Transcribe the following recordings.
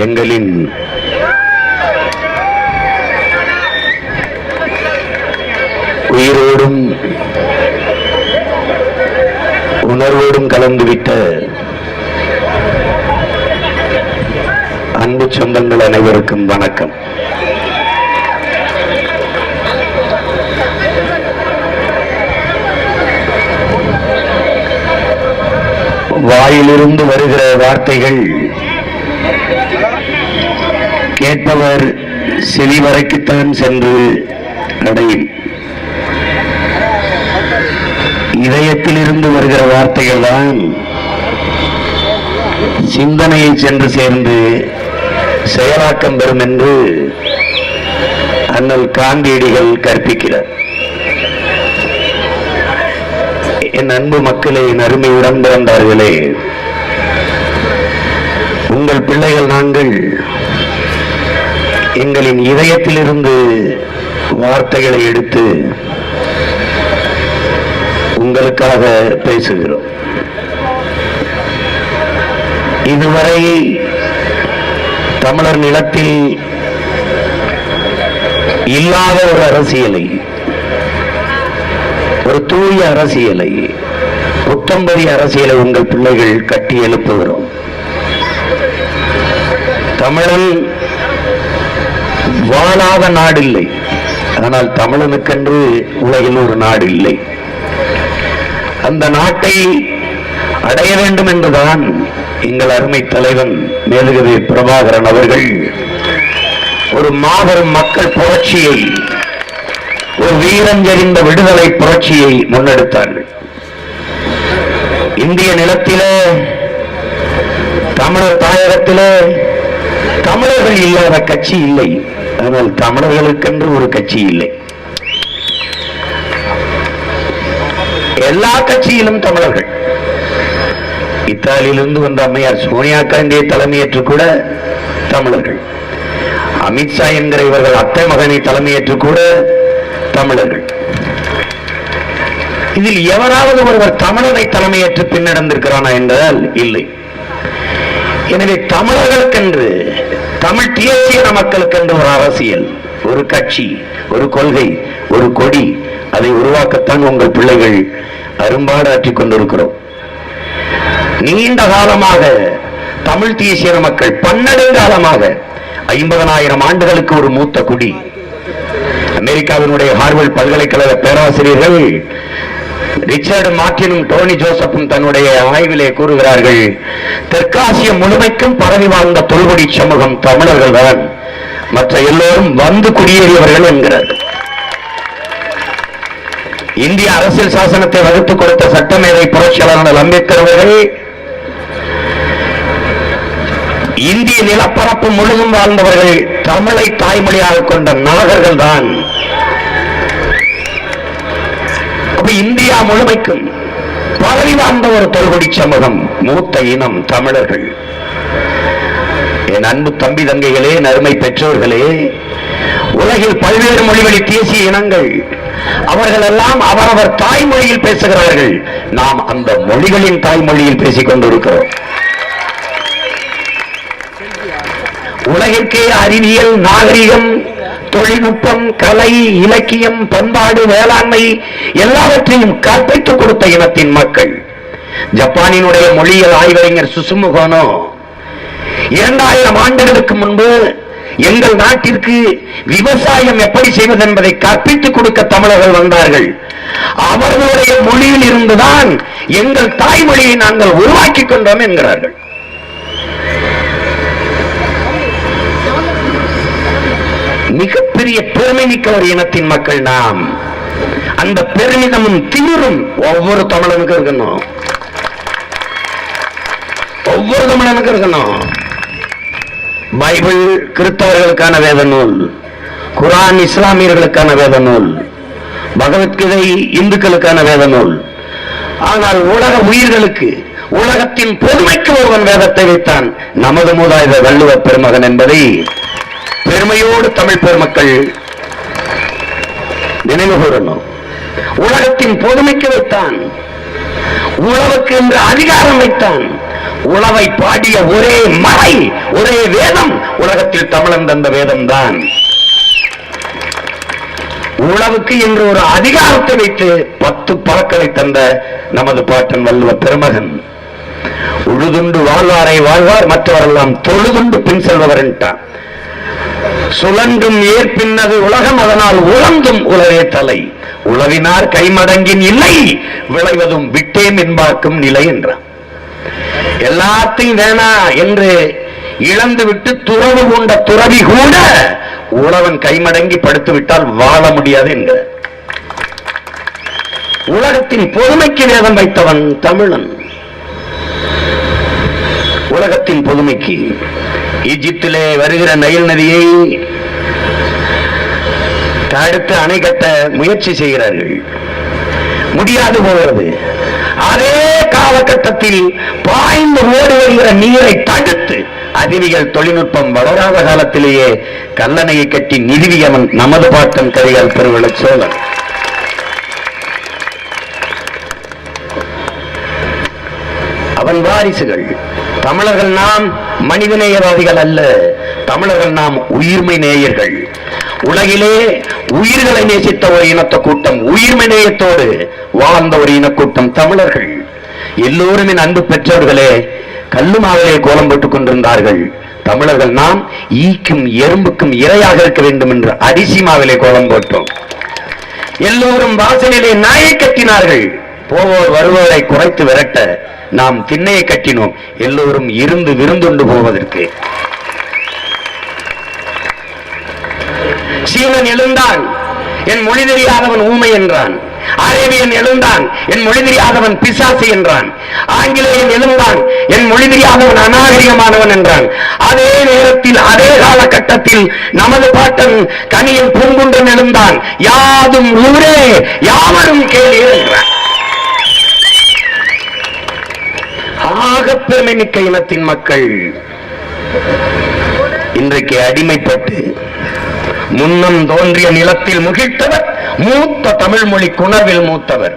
எங்களின் உயிரோடும் உணர்வோடும் கலந்துவிட்ட அன்பு சொந்தங்கள் அனைவருக்கும் வணக்கம். வாயிலிருந்து வருகிற வார்த்தைகள் கேட்பவர் செவி வரைக்குத்தான் சென்று அடையும். இதயத்திலிருந்து வருகிற வார்த்தைகள் தான் சிந்தனையை சென்று சேர்ந்து செயலாக்கம் பெறும் என்று அண்ணல் காந்தியடிகள் கற்பிக்கிறார். என் அன்பு மக்களே, என் அருமை உடன் பிறந்தார்களே, உங்கள் பிள்ளைகள் நாங்கள் எங்களின் இதயத்திலிருந்து வார்த்தைகளை எடுத்து உங்களுக்காக பேசுகிறோம். இதுவரை தமிழர் நிலத்தில் இல்லாத ஒரு அரசியலை, ஒரு தூய அரசியலை, புத்தம்பதி அரசியலை உங்கள் பிள்ளைகள் கட்டி எழுப்புகிறோம். தமிழன் வாழாத நாடு இல்லை, ஆனால் தமிழனுக்கென்று உலகில் ஒரு நாடு இல்லை. அந்த நாட்டை அடைய வேண்டும் என்றுதான் எங்கள் அருமை தலைவன் மேதகவி பிரபாகரன் அவர்கள் ஒரு மாபெரும் மக்கள் புரட்சியை, ஒரு வீரம் எறிந்த விடுதலை புரட்சியை முன்னெடுத்தார்கள். இந்திய நிலத்திலே, தமிழர் தாயகத்திலே தமிழர்கள் இல்லாத கட்சி இல்லை, ஆனால் தமிழர்களுக்கென்று ஒரு கட்சி இல்லை. எல்லா கட்சியிலும் தமிழர்கள். இத்தாலியிலிருந்து வந்த அம்மையார் சோனியா காந்தியை தலைமையேற்று கூட தமிழர்கள், அமித்ஷா என்கிற இவர்கள் அத்தை மகனை தலைமையேற்று கூட தமிழர்கள். இதில் எவராவது ஒருவர் தமிழரை தலைமையேற்று பின்னடைந்திருக்கிறானா என்றால் இல்லை. எனவே தமிழர்களுக்கென்று, தமிழ் தேசிய மக்களுக்கென்று ஒரு அரசியல், ஒரு கட்சி, ஒரு கொள்கை, ஒரு கொடி, அதை உருவாக்கத்தான் உங்கள் பிள்ளைகள் அரும்பாடாற்றிக் கொண்டிருக்கிறோம். நீண்ட காலமாக தமிழ் தேசிய மக்கள், பன்னெடுங்காலமாக 50,000 ஆண்டுகளுக்கு ஒரு மூத்த குடி. அமெரிக்காவினுடைய ஹார்வர்ட் பல்கலைக்கழக பேராசிரியர்கள் ரிச்சர்ட் மார்டினும் டோனி ஜோசப்பும் தன்னுடைய ஆய்விலே கூறுகிறார்கள், தெற்காசிய முழுமைக்கும் பரவி வாழ்ந்த தொல்குடி சமூகம் தமிழர்கள் தான், மற்ற எல்லோரும் வந்து குடியேறியவர்கள் என்கிறார்கள். இந்திய அரசியல் சாசனத்தை வகுத்துக் கொடுத்த சட்டமேதை புரட்சியாளர் அம்பேத்கர் அவர்கள் இந்திய நிலப்பரப்பு முழுவதும் வாழ்ந்தவர்கள் தமிழை தாய்மொழியாக கொண்ட நாகர்கள் தான். இந்தியா முழுமைக்கும் பரவி வாழ்ந்த ஒரு தொல்குடி சமூகம், மூத்த இனம் தமிழர்கள். என் அன்பு தம்பி தங்கைகளே, அருமை பெற்றோர்களே, உலகில் பல்வேறு மொழிவழி தேசிய இனங்கள், அவர்கள் எல்லாம் அவரவர் தாய்மொழியில் பேசுகிறார்கள். நாம் அந்த மொழிகளின் தாய்மொழியில் பேசிக் கொண்டிருக்கிறோம். உலகிற்கே அறிவியல், நாகரிகம், தொழில்நுட்பம், கலை, இலக்கியம், பண்பாடு, வேளாண்மை எல்லாவற்றையும் கற்பித்துக் கொடுத்த இனத்தின் மக்கள். ஜப்பானினுடைய மொழியியல் ஆய்வறிஞர் சுசுமுகோனோ 2000 ஆண்டுகளுக்கு முன்பு எங்கள் நாட்டிற்கு விவசாயம் எப்படி செய்வது என்பதை கற்பித்துக் கொடுக்க தமிழர்கள் வந்தார்கள். அவர்களுடைய மொழியில் இருந்துதான் எங்கள் தாய்மொழியை நாங்கள் உருவாக்கி கொண்டோம் என்கிறார்கள். மிகப்பெரிய பெருமை மிக்க ஒரு இனத்தின் மக்கள் நாம். அந்த பெருமிதமும் திமிரும் ஒவ்வொரு தமிழனுக்கும் இருக்கணும், ஒவ்வொரு தமிழனுக்கும் இருக்கணும். பைபிள் கிறிஸ்தவர்களுக்கான வேத நூல், குரான் இஸ்லாமியர்களுக்கான வேத நூல், பகவத்கீதை இந்துக்களுக்கான வேத நூல். ஆனால் உலக உயிர்களுக்கு, உலகத்தின் பொறுமைக்கு ஒருவன் வேதத்தை வைத்தான், நமது மூதாதையர் வள்ளுவ பெருமகன் என்பதை பெருமையோடு தமிழ் பெருமக்கள் நினைவு கூறணும். உலகத்தின் பொதுமைக்கு வைத்தான், உழவுக்கு என்று அதிகாரம் வைத்தான், உழவை பாடிய ஒரே மலை, ஒரே வேதம் உலகத்தில் தமிழன் தந்த வேதம் தான். உழவுக்கு என்று ஒரு அதிகாரத்தை வைத்து 10 பறக்களை தந்த நமது பாட்டன் வள்ளுவ பெருமகன். உழுதுண்டு வாழ்வாரை வாழ்வார், மற்றவரெல்லாம் தொழுதுண்டு பின் செல்பவர் என்றான். சுழன்றும் ஏற்பின்னது உலகம், அதனால் உழந்தும் உலகே தலை. உழவினார் கைமடங்கின் இல்லை, விளைவதும் விட்டேன் என்பார்க்கும் நிலை என்றான். எல்லாத்தையும் வேணா என்று இழந்து விட்டு துறவு கொண்ட துறவி கூட உழவன் கைமடங்கி படுத்து விட்டால் வாழ முடியாது என்கிற உலகத்தின் பொதுமைக்கு வேதம் வைத்தவன் தமிழன். உலகத்தின் பொதுமைக்கு ஈஜிப்திலே வருகிற நைல் நதியை தடுத்து அணை கட்ட முயற்சி செய்கிறார்கள், முடியாது போகிறது. அதே காலகட்டத்தில் பாய்ந்து ஓடி வருகிற நீரை தடுத்து அறிவியல் தொழில்நுட்பம் வளராத காலத்திலேயே கல்லணையை கட்டி நிறுவியவன் நமது பாட்டன் கரிகால் பெருவள சோழன். அவன் வாரிசுகள். தமிழர்கள் நாம் மனிதநேயவாதிகள் அல்ல, தமிழர்கள் நாம் உயிர்மை நேயர்கள். உலகிலே உயிர்களை நேசித்த ஒரு இனத்த கூட்டம், உயிர்மை நேயத்தோடு வாழ்ந்த ஒரு இனக்கூட்டம் தமிழர்கள். எல்லோருமே அன்பு பெற்றவர்களே கல்லுமாவிலே கோலம் போட்டுக் கொண்டிருந்தார்கள். தமிழர்கள் நாம் ஈக்கும் எறும்புக்கும் இரையாக இருக்க வேண்டும் என்று அரிசி மாவிலே கோலம் போட்டோம். எல்லோரும் வாசலிலே நாயை கட்டினார்கள். போவோர் வருவோரை குறைத்து விரட்ட நாம் திண்ணையை கட்டினோம், எல்லோரும் இருந்து விருந்துண்டு போவதற்கு. சீனன் எழுந்தான், என் மொழி தெரியாதவன் ஊமை என்றான். அரேபியன் எழுந்தான், என் மொழி தெரியாதவன் பிசாசு என்றான். ஆங்கிலேயன் எழுந்தான், என் மொழி தெரியாதவன் அநாகரிகமானவன் என்றான். அதே நேரத்தில் அதே காலகட்டத்தில் நமது பாட்டன் கனியின் பூங்குன்றன் எழுந்தான், யாதும் ஊரே யாவரும் கேளீர் என்றான். ஆகப்பெருமை மிக்க இனத்தின் மக்கள் இன்றைக்கு அடிமைப்பட்டு முன்னம் தோன்றிய நிலத்தில் முகிழ்த்தவர், மூத்த தமிழ் மொழி குணர்வில் மூத்தவர்.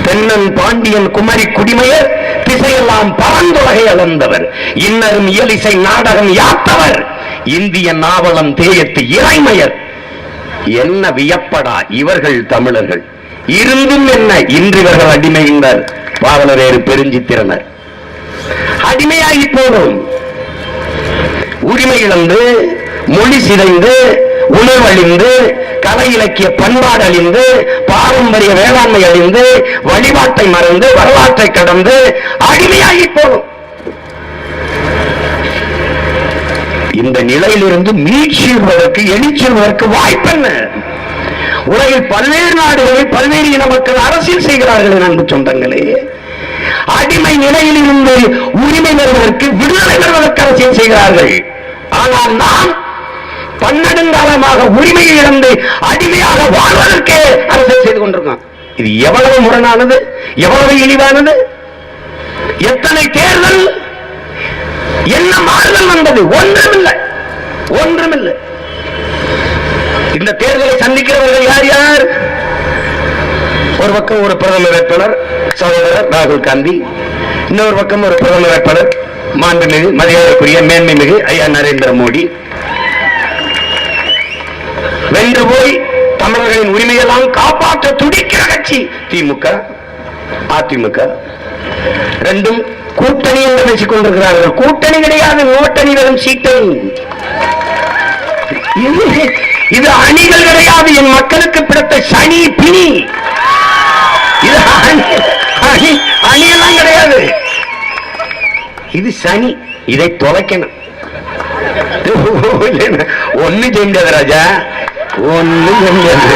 தென்னன் பாண்டியன் குமரி குடிமையர், திசையெல்லாம் பரந்துலகை அளந்தவர். இன்னரும் இயலிசை நாடகம் யாத்தவர், இந்திய நாவலம் தேயத்து இறைமையர். என்ன வியப்படா இவர்கள் தமிழர்கள், இருந்தும் என்ன இன்று இவர்கள் அடிமையினர். பாவலரேறு பெருஞ்சித்திரனர் அடிமையாகி போனோம். உரிமை இழந்து, மொழி சிதைந்து, உணவழிந்து, கலை இலக்கிய பண்பாடு அழிந்து, பாரம்பரிய வேளாண்மை அழிந்து, வழிபாட்டை மறந்து, வரலாற்றை கடந்து அடிமையாகி போனோம். இந்த நிலையிலிருந்து மீட்சிடுவதற்கு, எழுச்சிடுவதற்கு வாய்ப்பென்ன? உலகில் பல்வேறு நாடுகளில் பல்வேறு இன மக்கள் அரசியல் செய்கிறார்கள். அன்பு சொந்தங்களே, அடிமை நிலையில் இருந்து உரிமை பெறுவதற்கு, விடுதலை பெறுவதற்கு அரசியல் செய்கிறார்கள். ஆனால் நாம் பன்னெடுங்காலமாக உரிமையை இழந்து அடிமையாக வாழ்வதற்கே அரசியல் செய்து கொண்டிருக்கோம். இது எவ்வளவு முரணானது, எவ்வளவு இழிவானது! எத்தனை தேர்தல், என்ன மாறுதல் வந்தது? ஒன்றுமில்லை, ஒன்றுமில்லை. இந்த தேர்தலை சந்திக்கிறவர்கள் யார் யார்? ஒரு பக்கம் ஒரு பிரதமர் வேட்பாளர் சகோதரர் ராகுல் காந்தி, இன்னொரு பக்கம் ஒரு பிரதமர் வேட்பாளர் மாண்புமிகு மரியாதைக்குரிய மேன்மை மிகு ஐயா நரேந்திர மோடி. வென்று போய் தமிழர்களின் உரிமையெல்லாம் காப்பாற்ற துடிக்கிற கட்சி திமுக, அதிமுக. ரெண்டும் கூட்டணி என்று பேசிக் கொண்டிருக்கிறார்கள். கூட்டணி கிடையாது, நோட்டணி, வெறும் சீட்டணி. இது அணிகள் கிடையாது, என் மக்களுக்கு பிடித்த சனி பிணி. இது அணியெல்லாம் கிடையாது, இது சனி. இதை தொலைக்கணும். ஒண்ணு செஞ்சது ராஜா, ஒண்ணு செஞ்சது.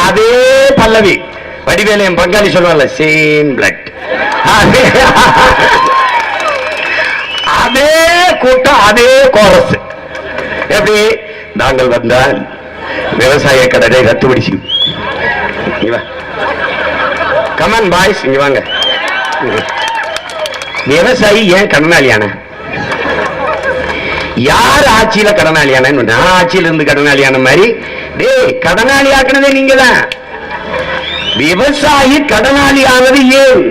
அதே பல்லவி வடிவேலு என் பங்காளி சொல்லுவாங்கல்ல, சேம் பிளட். அதே கூட்டம், அதே கோரஸ். எப்படி? நாங்கள் வந்தால் விவசாய கடனை ரத்துபடிச்சு. கமான் பாய்ஸ், இங்க வாங்க. விவசாயி ஏன் கடனாளியான? யார் ஆட்சியில கடனாளியான? நான் ஆட்சியில இருந்து கடனாளியான மாதிரி. டேய், கடனாளி ஆக்கினதே நீங்க தான். விவசாயி கடனாளியானது ஏன்?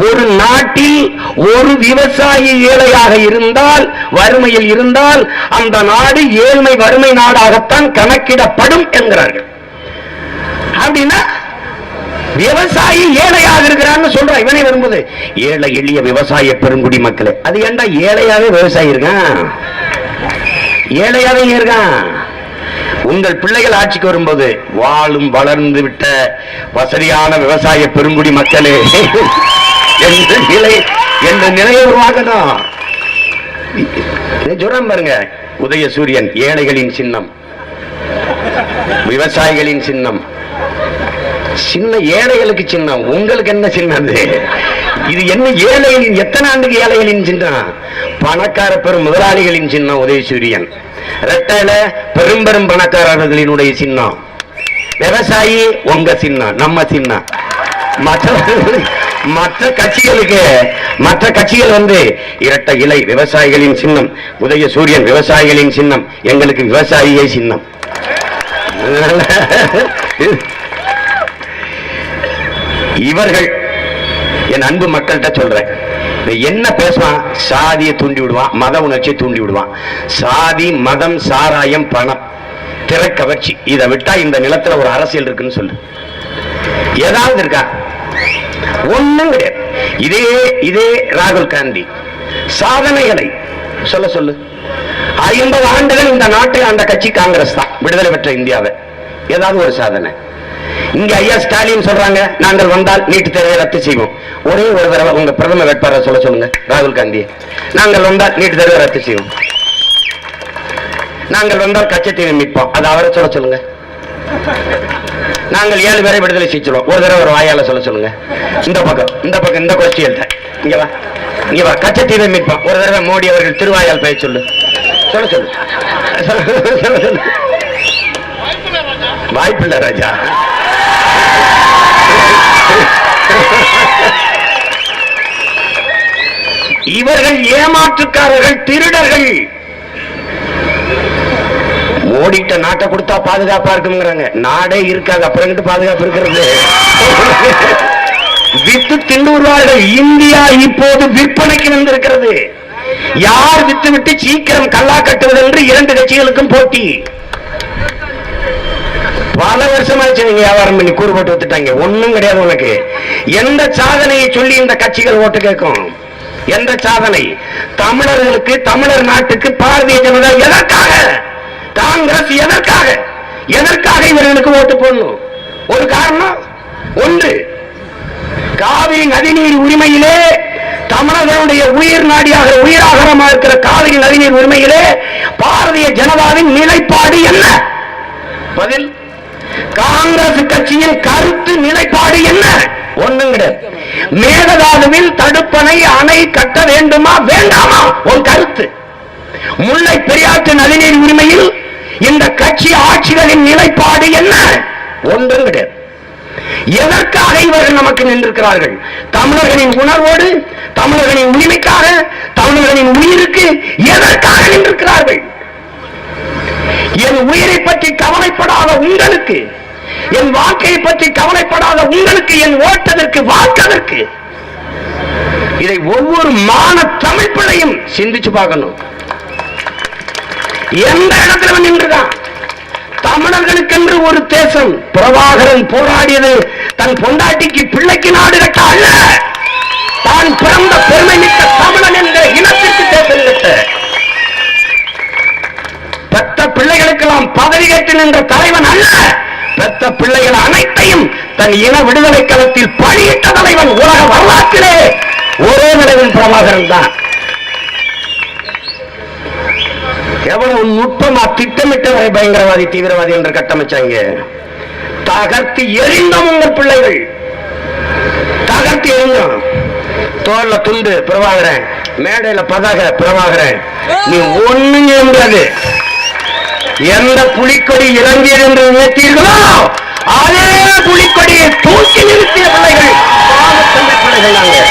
ஒரு நாட்டில் ஒரு விவசாயி ஏழையாக இருந்தால், வறுமையில் இருந்தால், அந்த நாடு ஏழ்மை வறுமை நாடாகத்தான் கணக்கிடப்படும் என்கிறார்கள். அப்படின்னா விவசாயி ஏழையாக இருக்கிறான்னு சொல்றான். இவனே வரும்போது ஏழை எளிய விவசாய பெருங்குடி மக்களே, அது ஏண்டா ஏழையாவே விவசாயி இருக்கான், ஏழையாவே இருக்கான். உங்கள் பிள்ளைகள் ஆட்சிக்கு வரும்போது வாழும் வளர்ந்து விட்ட வசதியான விவசாய பெருங்குடி மக்களே என்ற நிலையை உருவாக்கணும். சொல்றேன் பாருங்க, உதயசூரியன் ஏழைகளின் சின்னம், விவசாயிகளின் சின்னம். சின்ன ஏழைகளுக்கு சின்னம், உங்களுக்கு என்ன சின்னம்? இது என்ன ஏழைகளின், எத்தனை ஆண்டுக்கு ஏழைகளின் சின்னம்? பணக்கார பெரும் முதலாளிகளின் சின்னம் உதயசூரியன். ரெட்டையில பெரும் பெரும் பணக்காரர்களினுடைய சின்னம். விவசாயி உங்க சின்னம், நம்ம சின்னம். மற்ற கட்சிகள் வந்து இரட்டை இலை விவசாயிகளின் சின்னம், உதயசூரியன் விவசாயிகளின் சின்னம், எங்களுக்கு விவசாயியே சின்னம். இவர்கள் என் அன்பு மக்கள்கிட்ட சொல்றேன், என்ன பேசுவான்? சாதியை தூண்டி விடுவான், மத உணர்ச்சியை தூண்டி விடுவான். சாதி, மதம், சாராயம், பணம், திரைக்கவர்ச்சி, இதை விட்டா இந்த நிலத்துல ஒரு அரசியல் இருக்குன்னு சொல்லு. ஏதாவது இருக்கா? ஒண்ணும் கிடையாது. இதே ராகுல் காந்தி சாதனைகளை சொல்லு. 50 ஆண்டுகள் இந்த நாட்டில் அந்த கட்சி காங்கிரஸ் தான், விடுதலை பெற்ற இந்தியாவை. ஏதாவது ஒரு சாதனை? இங்க ஐயா ஸ்டாலின் சொல்றாங்க, நாங்கள் வந்தால் நீட் தேர்வை ரத்து செய்வோம். ஒரே ஒரு தடவை உங்க பிரதம வேட்பாளர் சொல்லுங்க ராகுல் காந்தி, நாங்கள் வந்தால் நீட் தேர்வை ரத்து செய்வோம், நாங்கள் வந்தால் கச்சத்தீவை மீட்போம். அது அவரை சொல்லுங்க. நாங்கள் 7 பேரை விடுதலை செய்வோம். ஒரு தடவை ஒரு வாயால சொல்லுங்க. இந்த பக்கம் இந்த கோஷ்டியல் இங்க வா, கச்சத்தீவை மீட்போம். ஒரு தடவை மோடி அவர்கள் திருவாயால் பெயர் சொல்லு. வாய்ப்பில்லை ராஜா. இவர்கள் ஏமாற்றுக்காரர்கள், திருடர்கள். மோடிட்ட நாட்டை கொடுத்தா பாதுகாப்பா இருக்குங்கிறாங்க. நாடே இருக்காது, அப்புறம் பாதுகாப்பு இருக்கிறது. வித்து திண்டுவார்கள். இந்தியா இப்போது விற்பனைக்கு வந்திருக்கிறது. யார் வித்து விட்டு சீக்கிரம் கல்லா கட்டுவது என்று 2 கட்சிகளுக்கும் போட்டி. பல வருஷமாச்சு நீங்க வியாபாரம் பண்ணி கூறு போட்டு வித்துட்டாங்க. ஒண்ணும் கிடையாது உனக்கு. எந்த சாதனையை சொல்லி இந்த கட்சிகள் ஓட்டு கேட்கும்? எந்த சாதனை? தமிழர்களுக்கு, தமிழர் நாட்டுக்கு பாரதிய ஜனதா எதற்காக, காங்கிரஸ் எதற்காக இவர்களுக்கு ஓட்டு போடணும்? ஒரு காரணம் ஒன்று, காவிரி நதிநீர் உரிமையிலே தமிழர்களுடைய உயிர் நாடியாக, உயிராகரமாக இருக்கிற காவிரி நதிநீர் உரிமையிலே பாரதிய ஜனதாவின் நிலைப்பாடு என்ன? பதில். காங்கிரஸ் கட்சியின் கருத்து நிலைப்பாடு என்ன? ஒண்ணும் கிடையாது. மேகதாதுவில் தடுப்பணை அணை கட்ட வேண்டுமா வேண்டாமா? ஒரு கருத்து. முல்லை பெரியாற்று நதிநீர் உரிமையில் இந்த கட்சி ஆட்சிகளின் நிலைப்பாடு என்ன? ஒன்றும் கிடையாது. எதற்காக இவர்கள் நமக்கு நின்றிருக்கிறார்கள்? தமிழர்களின் உணர்வோடு, தமிழர்களின் உரிமைக்காக, தமிழர்களின் உயிருக்கு எதற்காக நின்றிருக்கிறார்கள்? என் உயிரை பற்றி கவலைப்படாத உங்களுக்கு, என் வாழ்க்கையை பற்றி கவலைப்படாத உங்களுக்கு என் ஓட்டதற்கு, வாக்கதற்கு, இதை ஒவ்வொரு மான தமிழ் பிள்ளையும் சிந்திச்சு பார்க்கணும். எந்த இடத்துல நின்றுதான் தமிழர்களுக்கென்று ஒரு தேசம். பிரபாகரன் போராடியது தன் பொண்டாட்டிக்கு, பிள்ளைக்கு நாடு கட்ட அல்ல, தான் பிறந்த பெருமை மிக்க தமிழன் என்ற இனத்திற்கு தேசம் கட்ட. பெத்த பிள்ளைகளுக்கெல்லாம் பதவி கேட்டு நின்ற தலைவன் அல்ல, பெத்த பிள்ளைகள் அனைத்தையும் தன் இன விடுதலை களத்தில் பணியிட்ட தலைவன். உலக வரலாற்றிலே ஒரே தலைவன் பிரபாகரன் தான். எவ்வளவு நுட்பமா திட்டமிட்டவரை பயங்கரவாதி, தீவிரவாதி என்று கட்டமைச்சாங்க. தகர்த்து எரிந்த உங்கள் பிள்ளைகள், தகர்த்து எரிஞ்சோம். தோல்ல துண்டு பிரபாகரன், மேடையில பதாக பிரபாகரன். நீ ஒண்ணும் செய்ய முடியாது. எந்த புலிக்கொடி இறங்கியது என்று நினைத்தீர்களோ அதே புலிக்கொடியை தூக்கி நிறுத்திய பிள்ளைகள் பிள்ளைகள்.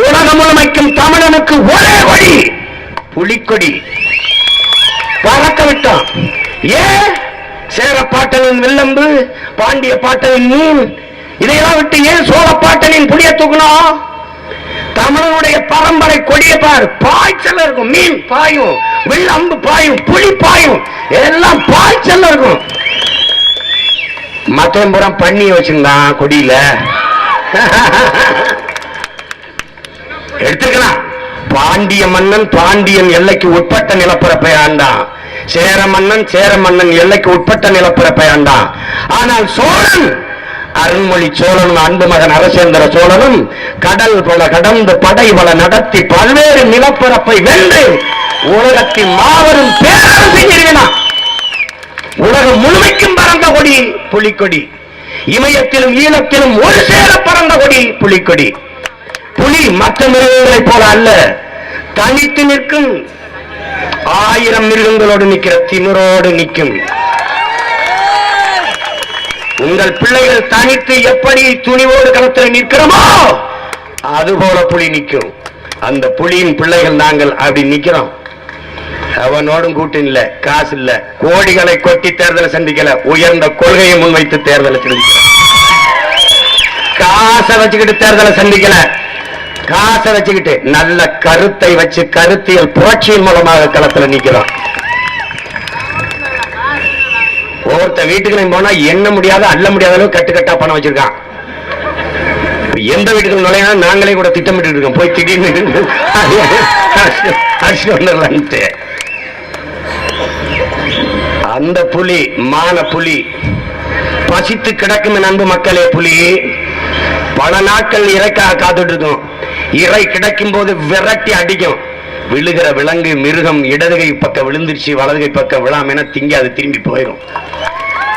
உலகம் முழுமைக்கும் தமிழனுக்கு ஒரே கொடி, புலிக்கொடி. பறக்க விட்டோம். ஏன்? சேர பாட்டனின் வில்லம்பு, பாண்டிய பாட்டனின் மீன், இதையெல்லாம் விட்டு ஏன் சோழ பாட்டனின் புளிய தூக்கணும்? தமிழனுடைய பரம்பரை கொடிய பார், பாய்ச்சல் இருக்கும். மீன் பாயும், வில்லம்பு பாயும், புலி பாயும், எல்லாம் பாய்ச்சல் இருக்கும். மத்தம்புறம் பண்ணி வச்சிருந்தான் கொடியில எடுத்துக்கலாம். பாண்டிய மன்னன் பாண்டியன் எல்லைக்கு உட்பட்ட நிலப்பரப்பை ஆண்டான். சேர மன்னன் எல்லைக்கு உட்பட்ட நிலப்பரப்பை ஆண்டான். ஆனால் சோழன், அருண்மொழி சோழனும் அன்பு மகன் அரசேந்திர சோழனும் கடல் பல கடந்து படை பல நடத்தி பல்வேறு நிலப்பரப்பை வென்று உலகத்தின் மாபெரும் பேரரசை நிறுவினான். உலகம் முழுமைக்கும் பறந்த கொடி புலிக்கொடி. இமயத்திலும் ஈழத்திலும் ஒரு சேர பறந்த கொடி புலிக்கொடி. புலி மற்ற மிருகங்களைப் போல அல்ல, தனித்து நிற்கும். 1000 மிருகங்களோடு நிற்கிற திமிரோடு நிற்கும். உங்கள் பிள்ளைகள் தனித்து எப்படி துணிவோடு களத்தில் நிற்கிறோமோ அதுபோல புலி நிற்கும். அந்த புலியின் பிள்ளைகள் நாங்கள் அப்படி நிற்கிறோம். அவனோடும் கூட்டம் இல்ல, காசு இல்ல, கோடிகளை கொட்டி தேர்தலை சந்திக்கல, உயர்ந்த கொள்கையை முன்வைத்து தேர்தலை சந்திக்கல. காசை வச்சுக்கிட்டு தேர்தலை சந்திக்கல, காசை வச்சுக்கிட்டு நல்ல கருத்தை வச்சு கருத்தியல் புரட்சியின் மூலமாக களத்தில் நிற்கிறோம். ஒருத்த வீட்டுக்கு போனா எண்ண முடியாத அள்ள முடியாத அளவு கட்டுக்கட்டா பணம் வச்சிருக்கான். எந்த வீட்டுக்கு நுழையா நாங்களே கூட திட்டமிட்டு இருக்கோம், போய் திடீர்னு அந்த புலி மான புலி பசித்து கிடக்கும் அன்பு மக்களே. புலி பல நாட்கள் இறைக்காக காத்துட்டு இருக்கும். இறை கிடைக்கும் போது விரட்டி அடிக்கும். விழுகிற விலங்கு மிருகம் இடதுகை பக்கம் விழுந்துருச்சு, வலதுகை பக்கம் விழாம என திங்கி அது திரும்பி போயிடும்.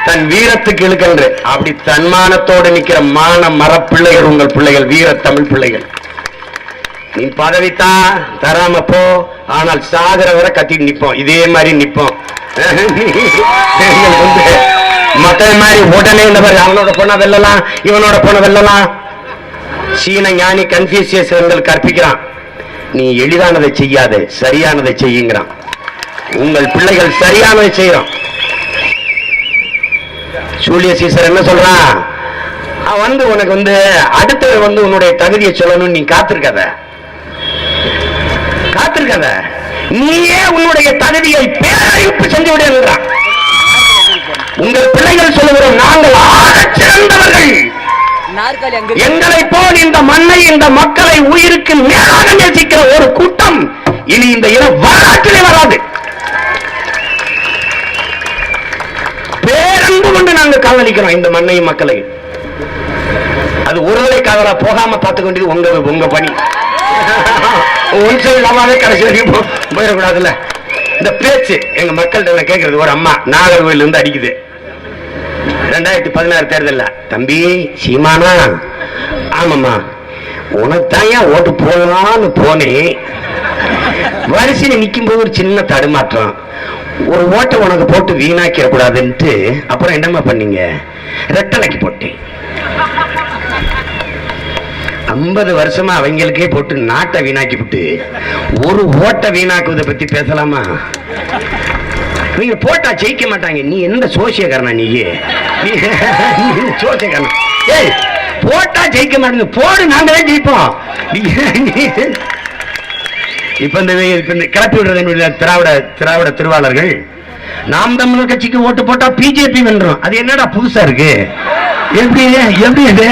தன் வீரத்துக்கு இழுக்கின்ற அப்படி தன்மானத்தோடு நிற்கிற மான மரப்பிள்ளைகள் உங்கள் பிள்ளைகள், வீர தமிழ் பிள்ளைகள். நீ பதவித்தான் தராம போ, ஆனால் சாகர வரை கத்திட்டு நிப்போம். இதே மாதிரி நிப்போம். மக்கள் மாதிரி உடனே இந்த மாதிரி அவனோட போன வெல்லலாம், இவனோட போன வெல்லலாம். சீன ஞானி கன்ஃபியூசியஸ் கற்பிக்கிறான், நீ எளிதானதை செய்யாத, சரியானதை செய்யுங்கிறான். உங்கள் பிள்ளைகள் சரியானதை செய்யறோம். சூழிய சீசர் என்ன சொல்றான்? உனக்கு அடுத்தவர் உன்னுடைய தகுதியை சொல்லணும், நீ காத்திருக்காத, நீயே உன்னுடைய தகுதியை பேரழிப்பு செஞ்சு விடுகிறான். உங்கள் பிள்ளைகள் சொல்லுகிறோம், நாங்கள் ஆகச் சிறந்தவர்கள், எங்களை போல் இந்த மண்ணை இந்த மக்களை உயிருக்கு மேலாக நேசிக்கிற ஒரு கூட்டம் இனி இந்த வரலாற்றிலே வராது. பேரன்பு கொண்டு நாங்கள் காதலிக்கிறோம் இந்த மண்ணையும் மக்களை. அது ஒருவரை காதலா போகாம பார்த்துக் கொண்டது உங்க பணி. கடைசி வரைக்கும் போயிடக்கூடாதுல்ல. இந்த பேச்சு எங்க மக்கள்கிட்ட கேட்கறது, ஒரு அம்மா நாகர்கோவில் இருந்து அடிக்குது 2016 தேர்தல். தம்பி சீமானா, ஆமாம்மா உனக்குத்தான் ஓட்டு போடலான்னு போனேன், வரிசையில் நிற்கும் போது ஒரு சின்ன தடுமாற்றம், ஒரு ஓட்டை உனக்கு போட்டு வீணாக்கிட கூடாதுன்ட்டு அப்புறம் என்னமா பண்ணீங்க, ரெட்டலைக்கு போட்டேன். 50 வருஷமா அவங்களுக்கே போட்டு நாட்டை வீணாக்கி விட்டு ஒரு ஓட்டை வீணாக்குவதை பத்தி பேசலாமா? நீங்க போட்டா ஜெயிக்க மாட்டாங்க. நீ எந்த சோசியக்காரனா? நீ சோசியக்காரனா? ஏய் போட்டா ஜெயிக்க மாட்டேங்க, போடு, நாங்களே ஜெயிப்போம். இப்ப இந்த கிளப்பி விடுறது திராவிட திருவாளர்கள், நாம் தமிழர் கட்சிக்கு ஓட்டு போட்டா பிஜேபி வென்றோம். அது என்னடா புதுசா இருக்கு? எப்படி இது?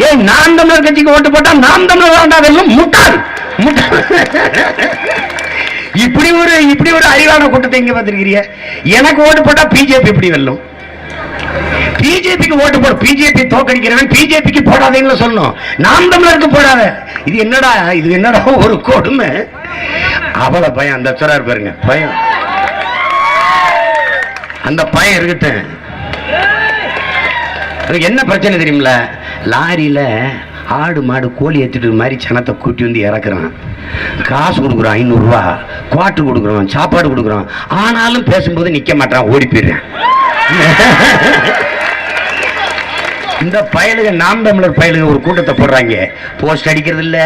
ஏய் நாம் தமிழர் கட்சிக்கு ஓட்டு போட்டா நாம் தமிழர் வேண்டாம், முட்டாள். இப்படி ஒரு அறிவான கூட்டத்தை இங்க பார்த்திருக்கிறீங்க. எனக்கு ஓட்டு போட்டா பிஜேபி எப்படி வெல்லும்? பிஜேபிக்கு ஓட்டு போட, பிஜேபி தோக்கடிக்கிறவன் பிஜேபிக்கு போடாதேன்னு சொல்லணும், நாம் தமிழருக்கு போடாத. இது என்னடா ஒரு கொடுமை. அவ்வளவு பயம். அந்த சொல்றாரு பாருங்க, பயம். அந்த பயம் இருக்கட்டும். என்ன பிரச்சனை தெரியுமில்ல? லாரியில ஆடு மாடு கோழி ஏற்றிட்டு மாதிரி சனத்தை கூட்டி வந்து இறக்குறான், காசு கொடுக்குறான், 500 ரூபா குவாட்டு கொடுக்குறோம், சாப்பாடு கொடுக்குறோம். ஆனாலும் பேசும்போது நிக்க மாட்டான், ஓடி போயிடுறேன். இந்த பயலுக நாம் தமிழர் பயலுக ஒரு கூட்டத்தை போடுறாங்க, போஸ்ட் அடிக்கிறது இல்ல,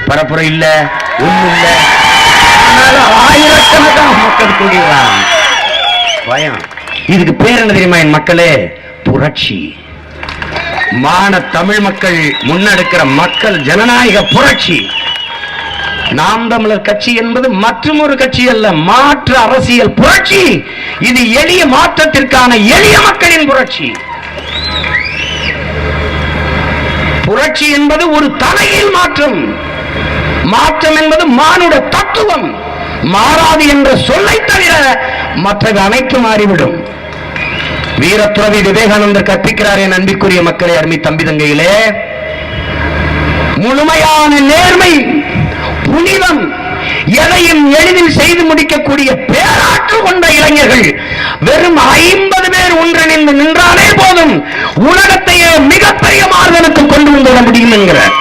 பரப்புரை இல்ல, ஒண்ணும் இல்ல, ஆயிரக்கணக்கான மக்கள் கூடிடுறான். பயம். இதுக்கு பேர் என்ன தெரியுமா என் மக்களே? புரட்சி. மான தமிழ் மக்கள் முன்னெடுக்கிற மக்கள் ஜனநாயக புரட்சி. நாம் தமிழர் கட்சி என்பது மற்றொரு கட்சி அல்ல, மாற்று அரசியல் புரட்சி. இது எளிய மாற்றத்திற்கான எளிய மக்களின் புரட்சி. புரட்சி என்பது ஒரு தலையில் மாற்றம். மாற்றம் என்பது மானுட தத்துவம். மாறாது என்ற சொல்லை தவிர மற்றது அனைத்து மாறிவிடும். வீரத்துறவி விவேகானந்தர் கற்பிக்கிறார். என் அன்பிற்குரிய மக்களே, அருமை தம்பி தங்கைகளே, முழுமையான நேர்மை, புனிதம், எதையும் எளிதில் செய்து முடிக்கக்கூடிய பேராற்றல் கொண்ட இளைஞர்கள் வெறும் 50 பேர் ஒன்றிணைந்து நின்றாலே போதும் உலகத்தையே மிகப்பெரிய மாறுதலுக்கு கொண்டு வந்துவிட முடியும் என்கிறார்.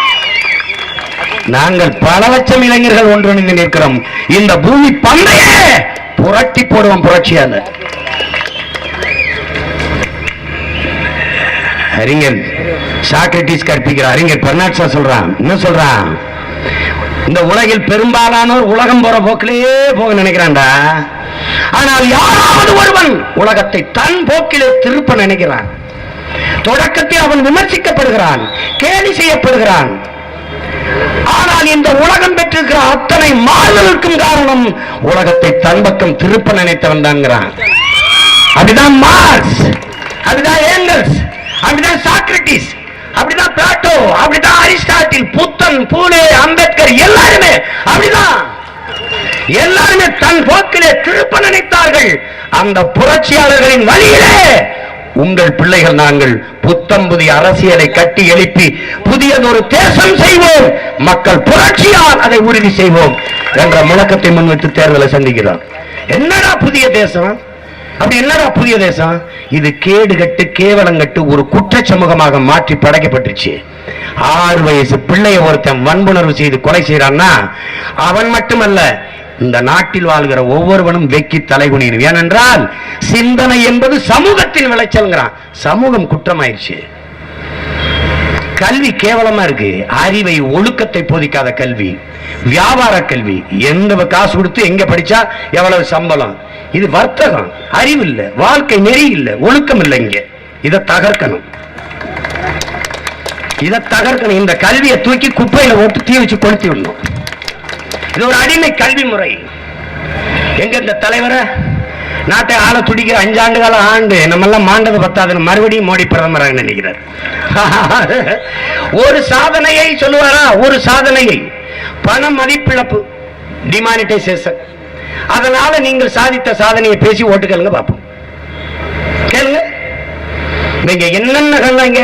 நாங்கள் பல லட்சம் இளைஞர்கள் ஒன்றிணைந்து நிற்கிறோம். இந்த பூமி பந்தையே புரட்டி போடுவோம். புரட்சியால அறிஞர் சாக்ரட்டிஸ் கற்பிக்கிறார். அறிஞர் பெர்னாட்ஷா சொல்றான். என்ன சொல்றான்? இந்த உலகில் பெரும்பாலானோர் உலகம் போற போக்கிலேயே போக நினைக்கிறான்டா. ஆனால் யாராவது ஒருவன் உலகத்தை தன் போக்கிலே திருப்ப நினைக்கிறான். தொடக்கத்தில் அவன் விமர்சிக்கப்படுகிறான், கேலி செய்யப்படுகிறான். ஆனால் இந்த உலகம் பெற்றிருக்கிற அத்தனை மாறுதலுக்கும் காரணம் உலகத்தை தன் பக்கம் திருப்ப நினைத்தவன் தான். அப்படிதான் மார்க்ஸ், அப்படிதான் ஏங்கல்ஸ், அப்படிதான் சாக்ரட்டிஸ், அப்படிதான் பிளாட்டோ, அப்படிதான் அரிஸ்டாட்டில், புத்தன், பூலே, அம்பேத்கர் எல்லாருமே அப்படிதான். எல்லாருமே தன் போக்கிலே திருப்ப நினைத்தார்கள். அந்த புரட்சியாளர்களின் வழியிலே உங்கள் பிள்ளைகள் நாங்கள் புத்தம் புதிய அரசியலை கட்டி எழுப்பி புதியதொரு தேசம் செய்வோம், மக்கள் புரட்சியால் அதை உறுதி செய்வோம் என்ற முழக்கத்தை முன்வைத்து தேர்தலை சந்திக்கிறோம். என்னடா புதிய தேசம்? அப்படி என்னடா புதிய தேசம்? இது கேடு கட்டு கேவலங்கட்டு ஒரு குற்ற சமூகமாக மாற்றி படைக்கப்பட்டுச்சு. 6 வயசு பிள்ளைய ஒருத்தன் வன்புணர்வு செய்து கொலை செய்யறான்னா அவன் மட்டுமல்ல, இந்த நாட்டில் வாழ்கிற ஒவ்வொருவனும் வெக்கி தலைகுனியும். ஏனென்றால் சிந்தனை என்பது சமூகத்தின் விளைச்சல்ங்கிறான். சமூகம் குற்றமாயிருச்சு. கல்வி கேவலமா இருக்கு. அறிவை, ஒழுக்கத்தை போதிக்காத கல்வி, வியாபார கல்வி. எந்த காசு கொடுத்து எங்க படிச்சா எவ்வளவு சம்பளம், இது வர்த்தகம். அறிவு இல்ல, வாழ்க்கை நெறி இல்ல, ஒழுக்கம் இல்லை. இங்க இதை தகர்க்கணும், இதை தகர்க்கணும். இந்த கல்வியை தூக்கி குப்பையில ஓட்டு தீ வச்சு கொளுத்தி விடணும். இது ஒரு அடிமை கல்வி முறை. எங்க இந்த தலைவரை நாட்டை ஆள துடிக்கிற 5 ஆண்டு காலம் ஆண்டு நம்ம எல்லாம் மாண்டது பத்தாதுன்னு மறுபடியும் மோடி பிரதமராக நினைக்கிறார். ஒரு சாதனையை சொல்லுவாரா? ஒரு சாதனையை பண மதிப்பிழப்பு, டிமானிட்டைசேஷன். அதனால நீங்கள் சாதித்த சாதனையை பேசி ஓட்டு கேளுங்க பார்ப்போம். கேளுங்க. நீங்க என்னென்ன சொன்னாங்க?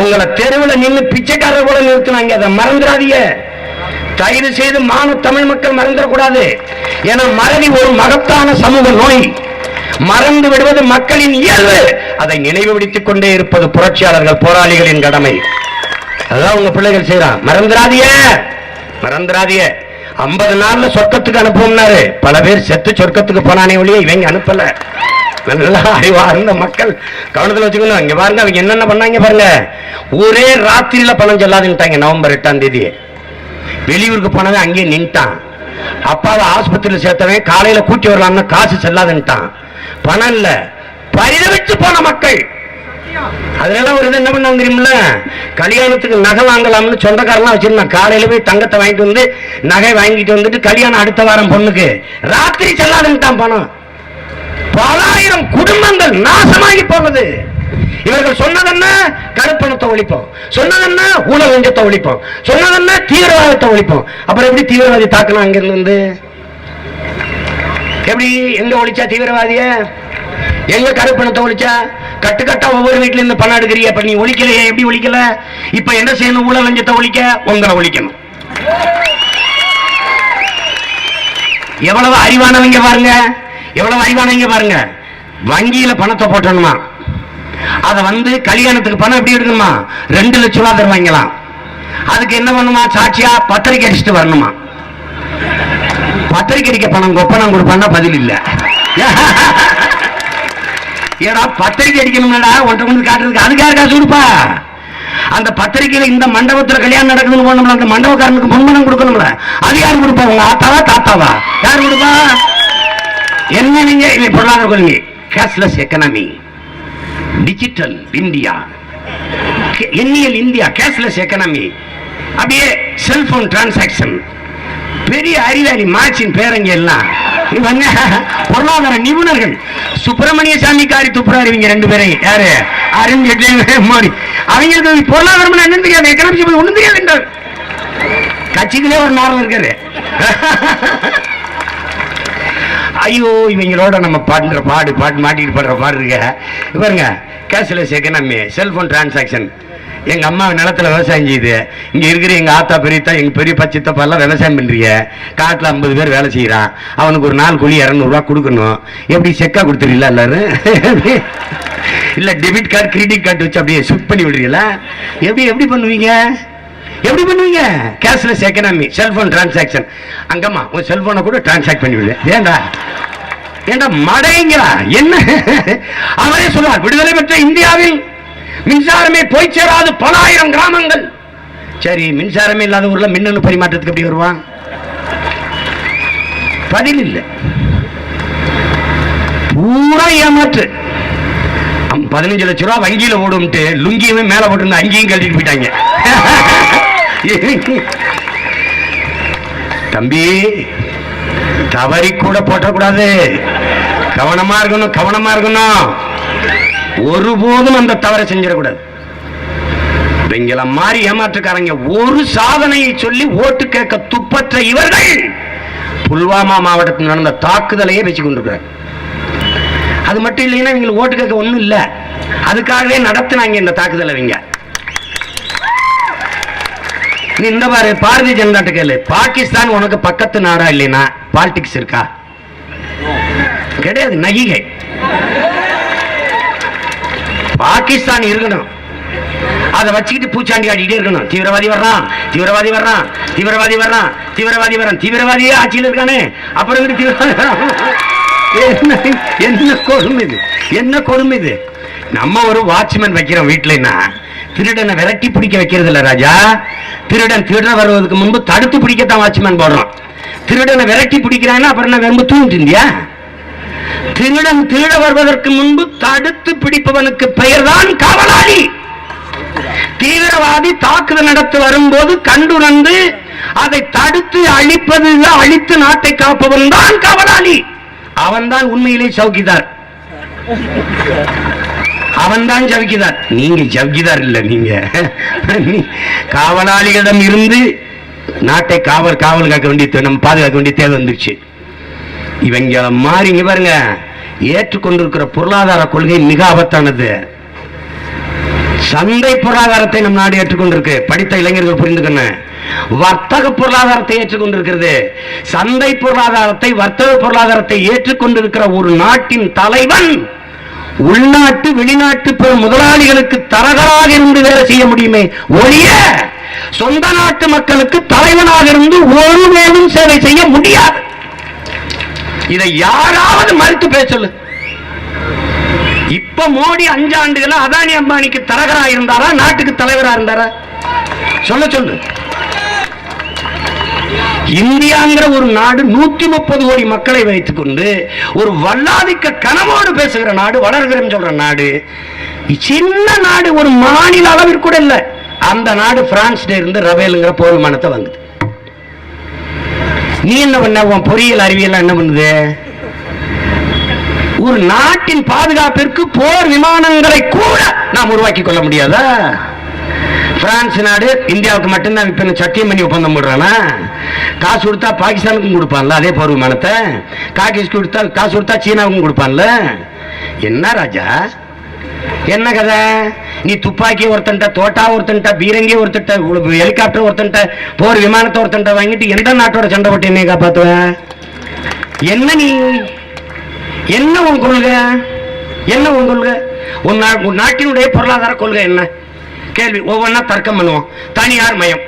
உங்களை தெருவில் நின்று பிச்சைக்காரர் கூட நிறுத்தினாங்க. அதை மறந்துடாதீங்க. தயவு செய்து மான தமிழ் மக்கள் மறந்துடக்கூடாது. ஏன்னா மறதி ஒரு மகத்தான சமூக நோய். மறந்து விடுவது மக்களின் இயல்பு. அதை நினைவுபடுத்திக் கொண்டே இருப்பது புரட்சியாளர்கள், போராளிகளின் கடமை. அதான் உங்க பிள்ளைகள் செய்யறான். மறந்துடாதீங்க, மறந்துடாதீங்க. 50 நாள்ல சொர்க்கத்துக்கு அனுப்புவோம்னாரு. பல பேர் செத்து சொர்க்கத்துக்கு போனானே ஒழிய இவங்க அனுப்பல. நல்லா அறிவார்ந்த மக்கள் கவனத்தில் வச்சுக்கணும். இங்க பாருங்க, அவங்க என்னென்ன பண்ணாங்க பாருங்க. ஒரே ராத்திரியில பணம் செல்லாதுன்னுட்டாங்க. நவம்பர் 8ஆம் தேதி வெளியூருக்கு போனவன் அங்கேயே நின்ட்டான். அப்பாவை ஆஸ்பத்திரியில் சேர்த்தவன் காலையில கூட்டி வரலாம்னா காசு செல்லாதுன்ட்டான். பணம் இல்ல, பரிதவிச்சு போன மக்கள். அதனால ஒரு இது என்ன பண்ணாங்க தெரியுமில்ல? கல்யாணத்துக்கு நகை வாங்கலாம்னு சொந்தக்காரெல்லாம் வச்சிருந்தான். காலையில போய் தங்கத்தை வாங்கிட்டு வந்து நகை வாங்கிட்டு வந்துட்டு கல்யாணம் அடுத்த வாரம் பொண்ணுக்கு ராத்திரி செல்லாதுன்ட்டான் பணம். பல ஆயிரம் குடும்பங்கள் நாசமாகி போனது. இவர்கள் சொன்னதென்ன? கருப்பணத்தை ஒழிப்போம், சொன்னதென்ன ஊழல் லஞ்சத்தை ஒழிப்போம், சொன்னதென்ன தீவிரவாதத்தை ஒழிப்போம். அப்புறம் எப்படி தீவிரவாதி தாக்கணும்? அங்கிருந்து எப்படி எங்க ஒழிச்சா தீவிரவாதிய? எங்க கருப்பணத்தை ஒழிச்சா? கட்டுக்கட்டா ஒவ்வொரு வீட்டுல இருந்து பணம் எடுக்கிறிய. அப்ப நீ ஒழிக்கலையே, எப்படி ஒழிக்கல? இப்ப என்ன செய்யணும்? ஊழல் லஞ்சத்தை ஒழிக்க உங்களை ஒழிக்கணும். எவ்வளவு அறிவானவங்க பாருங்க, எவ்வளவு அறிவானவங்க பாருங்க. வங்கியில பணத்தை போட்டணுமா, அதை வந்து கல்யாணத்துக்கு பணம் எப்படி எடுக்கணுமா? 2 லட்சம் ரூபாய் தருவாங்களாம். அதுக்கு என்ன பண்ணுமா? சாட்சியா பத்திரிக்கை அடிச்சுட்டு வரணுமா? பத்திரிக்கை அடிக்க பணம் கொப்பனம் கொடுப்பான்னா பதில் இல்ல. ஏடா பத்திரிக்கை அடிக்கணும்டா, ஒன்றை கொண்டு காட்டுறதுக்கு அதுக்காக காசு கொடுப்பா. அந்த பத்திரிக்கையில இந்த மண்டபத்துல கல்யாணம் நடக்குதுன்னு போனோம்ல, அந்த மண்டபக்காரனுக்கு முன்பணம் கொடுக்கணும்ல, அது யாரு கொடுப்பா? உங்க ஆத்தாவா தாத்தாவா? யாரு கொடுப்பா? என்ன நீங்க பொருளாதார கொள்கை கேஷ்லெஸ் எக்கனாமி, டிஜிட்டல் இந்தியா, எண்ணியல் இந்தியா, கேஷ்லெஸ் எக்கனாமி, அப்படியே செல்போன் டிரான்சாக்சன். பெரிய அறிவாளி மார்க்சின் பேரங்க எல்லாம் இவங்க பொருளாதார நிபுணர்கள். சுப்பிரமணிய சாமி காரி துப்புறாரு இவங்க ரெண்டு பேரையும். யாரு? அருண்ஜேட்லி அவங்களுக்கு பொருளாதாரம் என்ன தெரியாது, எக்கனாமிக்ஸ் ஒண்ணும் தெரியாது என்றார். கட்சிகளே ஒரு நாரம் இருக்காரு. ஐயோ, இவங்களோட நம்ம பாடுற பாட்டு மாட்டிட்டு படுற பாடு இருக்க பாருங்க. Cashless economy, cellphone transaction. எங்க அம்மா நிலத்துல விவசாயம் செய்யுது, இங்க இருக்கிற எங்க ஆத்தா பெரியத்தா எங்க பெரிய பச்சித்தப்பா எல்லாம் விவசாயம் பண்றீங்க. காட்டுல 50 பேர் வேலை செய்யறான், அவனுக்கு ஒரு நாள் கூலி 200 ரூபாய் கொடுக்கணும். எப்படி செக்கா கொடுத்துருல எல்லாரும்? இல்ல டெபிட் கார்டு கிரெடிட் கார்டு வச்சு அப்படியே ஸ்விப் பண்ணி விடுறீங்களா? எப்படி பண்ணுவீங்க? எப்படி பண்ணுவீங்க? Cashless economy, cellphone transaction. Angamma உங்க செல்போனை கூட டிரான்சாக்ட் பண்ணி விடு. ஏண்டா மடைங்களா என்ன? அவரே சொல்றார், விடுதலை பெற்ற இந்தியாவில் மின்சாரமே போய் சேராது பல ஆயிரம் கிராமங்கள். சரி, மின்சாரமே இல்லாத ஊர்ல மின்னணு பரிமாற்றத்துக்கு எப்படி வருவான்? பதில் இல்லை, பூரா ஏமாற்று. 15 லட்சம் ரூபாய் வங்கியில ஓடும்ட்டு லுங்கியுமே மேல போட்டு அங்கேயும் கழட்டிட்டு போயிட்டாங்க. தம்பி, தவறி கூட போட்டக்கூடாது, கவனமா இருக்கணும். ஒருபோதும் அந்த தவறை செஞ்சிடக்கூடாது. இவங்கள மாதிரி ஏமாற்றுக்காரங்க ஒரு சாதனையை சொல்லி ஓட்டு கேட்க துப்பற்ற இவர்கள் புல்வாமா மாவட்டத்தில் நடந்த தாக்குதலையே வச்சு கொண்டிருக்கிறார். அது மட்டும் இல்லைன்னா இவங்களுக்கு ஓட்டு கேட்க ஒண்ணும் இல்லை, அதுக்காகவே நடத்தினாங்க இந்த தாக்குதலை. இவங்க நீ இந்த பாரு, பாரதிய ஜனதா கேளு, பாகிஸ்தான் உனக்கு பக்கத்து நாடா இல்லைன்னா பாலிடிக்ஸ் இருக்கா? கிடையாது, நகிகை. பாகிஸ்தான் இருக்கணும், அதை வச்சுக்கிட்டு பூச்சாண்டி ஆடிக்கிட்டே இருக்கணும். தீவிரவாதி வர்றான், தீவிரவாதியே ஆட்சியில் இருக்கானே, அப்புறம் என்ன கொடுமை இது? நம்ம ஒரு வாட்ச்மேன் வைக்கிறோம் வீட்டுலன்னா, திருடனை விரட்டி பிடிக்க வைக்கிறது இல்ல ராஜா. திருடன் வருவதற்கு முன்பு தடுத்து பிடிக்கத்தான் வாட்ச்மேன் போடுறோம். திருடனை விரட்டி பிடிக்கிறான்னா அப்புறம் என்ன ரொம்ப தூங்கிட்டு இருந்தியா? திருடன் திருட வருவதற்கு முன்பு தடுத்து பிடிப்பவனுக்கு பெயர்தான் காவலாளி. தீவிரவாதி தாக்குதல் நடத்த வரும்போது கண்டுணர்ந்து அதை தடுத்து அழித்து நாட்டை காப்பவன் தான் காவலாளி. அவன் தான் உண்மையிலே சௌக்கிதார். நீங்க சௌக்கிதார் இல்ல, நீங்க காவலாளிகளிடம் இருந்து நாட்டை காவல் காக்க வேண்டிய, நம்ம பாதுகாக்க வேண்டிய தேவை வந்துருச்சு. இவங்க மாறிங்க பாருங்க. ஏற்றுக்கொண்டிருக்கிற பொருளாதார கொள்கை மிக ஆபத்தானது. சந்தை பொருளாதாரத்தை நம் நாடு ஏற்றுக்கொண்டிருக்கு. படித்த இளைஞர்கள் புரிந்துக்கணும். வர்த்தக பொருளாதாரத்தை ஏற்றுக்கொண்டிருக்கிறது. சந்தை பொருளாதாரத்தை, வர்த்தக பொருளாதாரத்தை ஏற்றுக்கொண்டிருக்கிற ஒரு நாட்டின் தலைவன் உள்நாட்டு வெளிநாட்டு முதலாளிகளுக்கு தரகராக இருந்து வேலை செய்ய முடியுமே ஒழிய சொந்த நாட்டு மக்களுக்கு தலைவனாக இருந்து ஒருவேளும் சேவை செய்ய முடியாது. இதை யாராவது மறுத்து பேச சொல்லு. இப்ப மோடி 5 ஆண்டுகள் அதானி அம்பானிக்கு தரகரா இருந்தாரா, நாட்டுக்கு தலைவரா இருந்தாரா? சொல்லு. இந்தியாங்கிற ஒரு நாடு 130 கோடி மக்களை வைத்துக் கொண்டு ஒரு வல்லாதிக்க கனவோடு பேசுகிற நாடு, வளர்கிறேன்னு சொல்ற நாடு, சின்ன நாடு, ஒரு மாநில அளவிற்கு கூட இல்ல. அந்த நாடு பிரான்ஸ்ல இருந்து ரபேலுங்கிற போர் விமானத்தை வாங்குது. நீ என்ன பண்ண? உன் பொறியியல் அறிவியல் என்ன பண்ணுது? ஒரு நாட்டின் பாதுகாப்பிற்கு போர் விமானங்களை கூட நாம் உருவாக்கி கொள்ள முடியாதா? பிரான்ஸ் நாடு இந்தியாவுக்கு மட்டும்தான் இப்ப சத்தியம் பண்ணி ஒப்பந்தம் போடுறானா? காசு கொடுத்தா பாகிஸ்தானுக்கும் கொடுப்பான்ல அதே போர் விமானத்தை. காசு கொடுத்தா சீனாவுக்கும் கொடுப்பான்ல. என்ன ராஜா, என்ன கதை? நீ துப்பாக்கி ஒருத்தன்ட்ட, தோட்டா ஒருத்தன்ட்ட, பீரங்கி ஒருத்தன்ட்ட, ஹெலிகாப்டர் ஒருத்தன்ட்ட, போர் விமானத்தை ஒருத்தன்ட்ட வாங்கிட்டு எந்த நாட்டோட சண்டை போட்டு என்னை காப்பாத்துவ? என்ன நீ, என்ன உன் கொள்கை? உன் நாட்டினுடைய பொருளாதார கொள்கை என்ன? கேள்வி. ஒவ்வொன்னா தர்க்கம் பண்ணுவோம். தனியார் மயம்.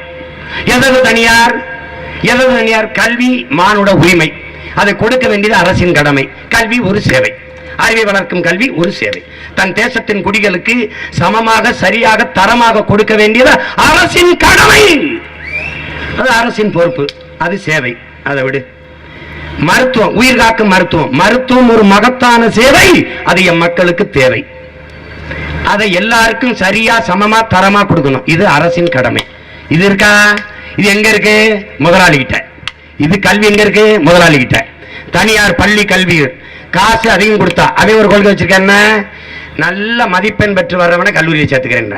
எதது தனியார்? கல்வி மானுட உரிமை, அதை கொடுக்க வேண்டியது அரசின் கடமை. கல்வி ஒரு சேவை, அறிவை வளர்க்கும் கல்வி ஒரு சேவை. தன் தேசத்தின் குடிகளுக்கு சமமாக, சரியாக, தரமாக கொடுக்க வேண்டியது அரசின் கடமை, அது அரசின் பொறுப்பு, அது சேவை. அதை விடு. மருத்துவம், உயிர் காக்கும் மருத்துவம். மருத்துவம் ஒரு மகத்தான சேவை, அது என் மக்களுக்கு தேவை. அதை எல்லாருக்கும் சரியா சமமா தரமா கொடுக்கணும். இது அரசின் கடமை. இது இருக்கா? இது எங்க இருக்கு? முதலாளி கிட்ட. இது கல்வி எங்க இருக்கு? முதலாளி கிட்ட. தனியார் பள்ளி கல்வி காசு அதிகம் கொடுத்தா அவன் ஒரு கொள்கை வச்சிருக்க, நல்ல மதிப்பெண் பெற்று வர்றவனை கல்லூரியை சேர்த்துக்கிறேன்.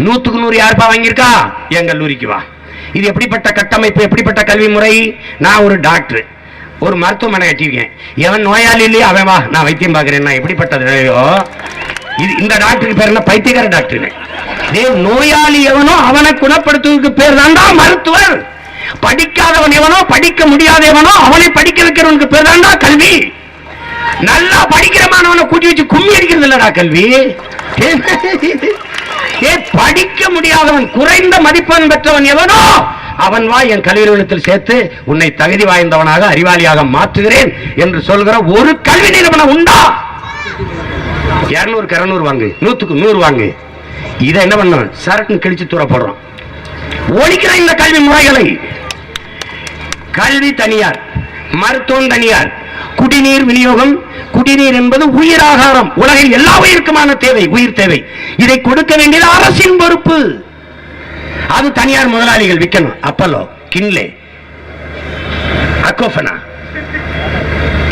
100க்கு 100 யாருப்பா வாங்கியிருக்கா? என் கல்லூரிக்கு வா. இது எப்படிப்பட்ட கட்டமைப்பு, எப்படிப்பட்ட கல்வி முறை? நான் ஒரு டாக்டர், ஒரு மருத்துவமனை கட்டியிருக்கேன். எவன் நோயாளி இல்லையோ அவன் வா, நான் வைத்தியம் பார்க்கிறேன். எப்படிப்பட்டது? இது இந்த டாக்டருக்கு பேர் என்ன? பைத்தியக்கார டாக்டர். நோயாளி எவனோ அவனை குணப்படுத்துவதற்கு பேர் தான்டா மருத்துவர். படிக்காதவன் எவனோ, படிக்க முடியாதவனோ அவனை படிக்க வைக்கிறவனுக்கு பேர் தான்டா கல்வி. நல்லா படிக்கிற மாணவனை கூட்டி வச்சு கும்மி அடிக்கிறது இல்லடா கல்வி. படிக்க முடியாதவன், குறைந்த மதிப்பெண் பெற்றவன் எவனோ அவன் வா என் கல்வி நிறுவனத்தில் சேர்த்து உன்னை தகுதி வாய்ந்தவனாக அறிவாளியாக மாற்றுகிறேன் என்று சொல்கிற ஒரு கல்வி நிறுவனம் உண்டா? 200க்கு 200 வாங்கு, 100க்கு 100 வாங்கு. இதை என்ன பண்ண? சரக்கு கிழிச்சு தூர போடுறோம். ஒழிக்கிற இந்த கல்வி முறைகளை. கல்வி தனியார், மருத்துவம் தனியார், குடிநீர் விநியோகம். குடிநீர் என்பது உயிர் ஆகாரம், உலகில் எல்லா உயிருக்குமான தேவை, உயிர் தேவை. இதை கொடுக்க வேண்டியது அரசின் பொறுப்பு. அது தனியார் முதலாளிகள் விற்கணும். அப்பல்லோ, கின்லே, அக்கோஃபனா,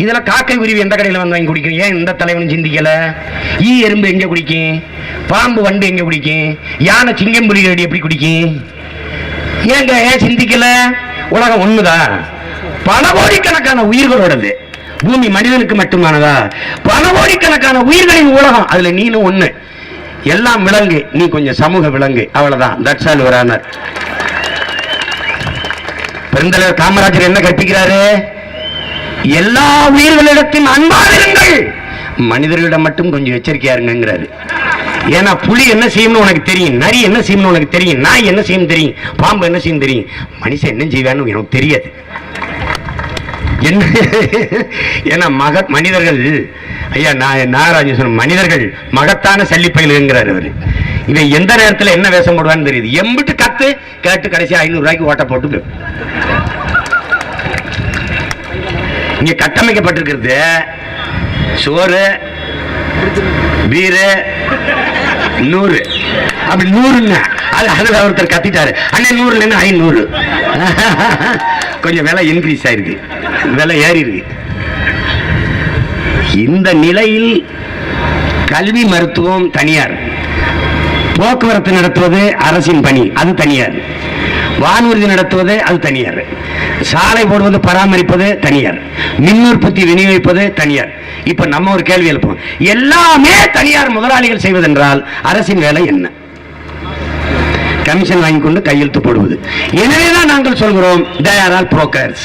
இதெல்லாம் காக்கை உருவி எந்த கடையில் வந்து வாங்கி குடிக்கும்? ஏன் இந்த தலைவனும் சிந்திக்கல? ஈ எறும்பு எங்க குடிக்கும்? பாம்பு வண்டு எங்க குடிக்கும்? யானை சிங்கம் புலி எப்படி குடிக்கும்? ஏங்க ஏன் சிந்திக்கல? உலகம் ஒண்ணுதான். பல கோடிக்கணக்கான உயிர்களோடது. பூமி மனிதனுக்கு மட்டுமானதா? பல கோடிக்கணக்கான உயிர்களின் உலகம். அதுல நீனும் ஒண்ணு. எல்லாம் விலங்கு, நீ கொஞ்சம் சமூக விலங்கு, அவ்வளவுதான். That's all your honour. பெருந்தலைவர் காமராஜர் என்ன கற்பிக்கிறாரு? எல்லா உயிர்களிடத்தையும் அன்பாயிருங்கள், மனிதர்களிடம் மட்டும் கொஞ்சம் எச்சரிக்கையா இருங்கிறாரு. ஏன்னா புலி என்ன செய்யணும்னு உனக்கு தெரியும், நரி என்ன செய்யணும்னு உனக்கு தெரியும், நாய் என்ன செய்யும் தெரியும், பாம்பு என்ன செய்யும் தெரியும், மனுஷன் என்ன செய்வான்னு எனக்கு தெரியாது. என்ன? ஏன்னா மனிதர்கள், ஐயா நாகராஜன் சொன்ன மனிதர்கள் மகத்தான சல்லிப்பயிலுங்கிறார் அவர். இவன் எந்த நேரத்தில் என்ன வேஷம் போடுவான்னு தெரியுது. எம்பிட்டு கத்து கேட்டு கடைசி 500 ரூபாய்க்கு ஓட்ட போட்டு இங்க கட்டமைக்கப்பட்டிருக்கிறது. சோறு, பீரு, 100 அப்படி 100. அதுல ஒருத்தர் கத்திட்டாரு, அண்ணே 100 500. கொஞ்சம் விலை இன்க்ரீஸ் ஆயிருக்கு, விலை ஏறி இருக்கு. இந்த நிலையில் கல்வி மருத்துவம் தனியார், போக்குவரத்து நடத்துவது அரசின் பணி, அது தனியார். வானூர்தி நடத்துவது அது தனியார். சாலை போடுவது பராமரிப்பது தனியார். மின் உற்பத்தி விநியோகிப்பது தனியார். இப்ப நம்ம ஒரு கேள்வி எழுப்போம், எல்லாமே தனியார் முதலாளிகள் செய்வதென்றால் அரசின் வேலை என்ன? கமிஷன் வாங்கி கொண்டு கையெழுத்து போடுவது. எனவேதான் நாங்கள் சொல்கிறோம், they are all brokers.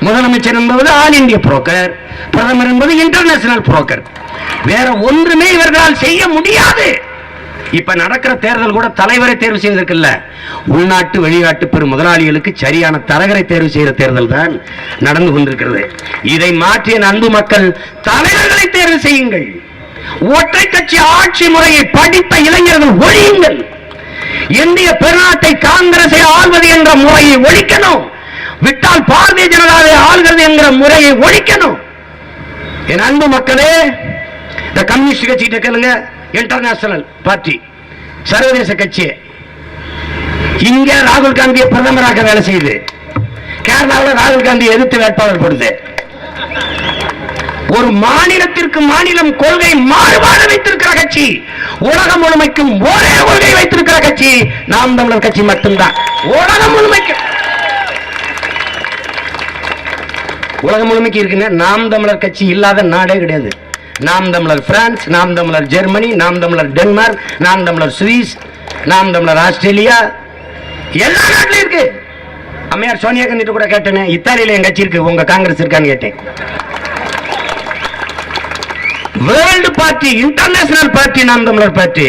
முதலமைச்சர் என்பது ஆல் இந்தியா புரோக்கர், பிரதமர் என்பது இன்டர்நேஷனல் புரோக்கர். வேற ஒன்றுமே இவர்களால் செய்ய முடியாது. இப்ப நடக்கிற தேர்தல் கூட தலைவரை தேர்வு செய்வதற்கு இல்ல, உள்நாட்டு வெளிநாட்டு பெரும் முதலாளிகளுக்கு சரியான தரகரை தேர்வு செய்கிற தேர்தல் தான் நடந்து கொண்டிருக்கிறது. இதை மாற்றிய அன்பு மக்கள், தலைவர்களை தேர்வு செய்யுங்கள். ஒற்றை கட்சி ஆட்சி முறையை படித்த இளைஞர்கள் ஒழியுங்கள். இந்திய பெருநாட்டை காங்கிரஸை ஆள்வது என்ற முறையை ஒழிக்கணும். விட்டால் பாரதிய ஜனதாவை ஆள்கிறது என்கிற முறையை ஒழிக்கணும். என் அன்பு மக்களே, இந்த கம்யூனிஸ்ட் கட்சிகிட்ட கேளுங்க, இன்டர்நேஷனல் பார்ட்டி, சர்வதேச கட்சி. இங்க ராகுல் காந்தியை பிரதமராக வேலை செய்யுது, கேரளாவில் ராகுல் காந்தி எதிர்த்து வேட்பாளர் போடுது. ஒரு மாநிலத்திற்கு மாநிலம் கொள்கை மாறுபாடு வைத்திருக்கிற கட்சி, உலகம் முழுமைக்கும் ஒரே கொள்கை வைத்திருக்கிற கட்சி நாம் தமிழர் கட்சி மட்டும்தான். உலகம் முழுமைக்கு இருக்குங்க. நாம் தமிழர் கட்சி இல்லாத நாடே கிடையாது. நாம் தமிழர் பிரான்ஸ், நாம் தமிழர் ஜெர்மனி, நாம் தமிழர் டென்மார்க், நாம் தமிழர் சுவிஸ், நாம் தமிழர் ஆஸ்திரேலியா, எல்லா நாட்டிலும் இருக்கு. அம்மையார் சோனியா காந்தி கூட கேட்டேன், இத்தாலியில என் கட்சி இருக்கு, உங்க காங்கிரஸ் இருக்கான்னு கேட்டேன். வேர்ல்டு பார்ட்டி, இன்டர்நேஷனல் பார்ட்டி நாம் தமிழர் பார்ட்டி.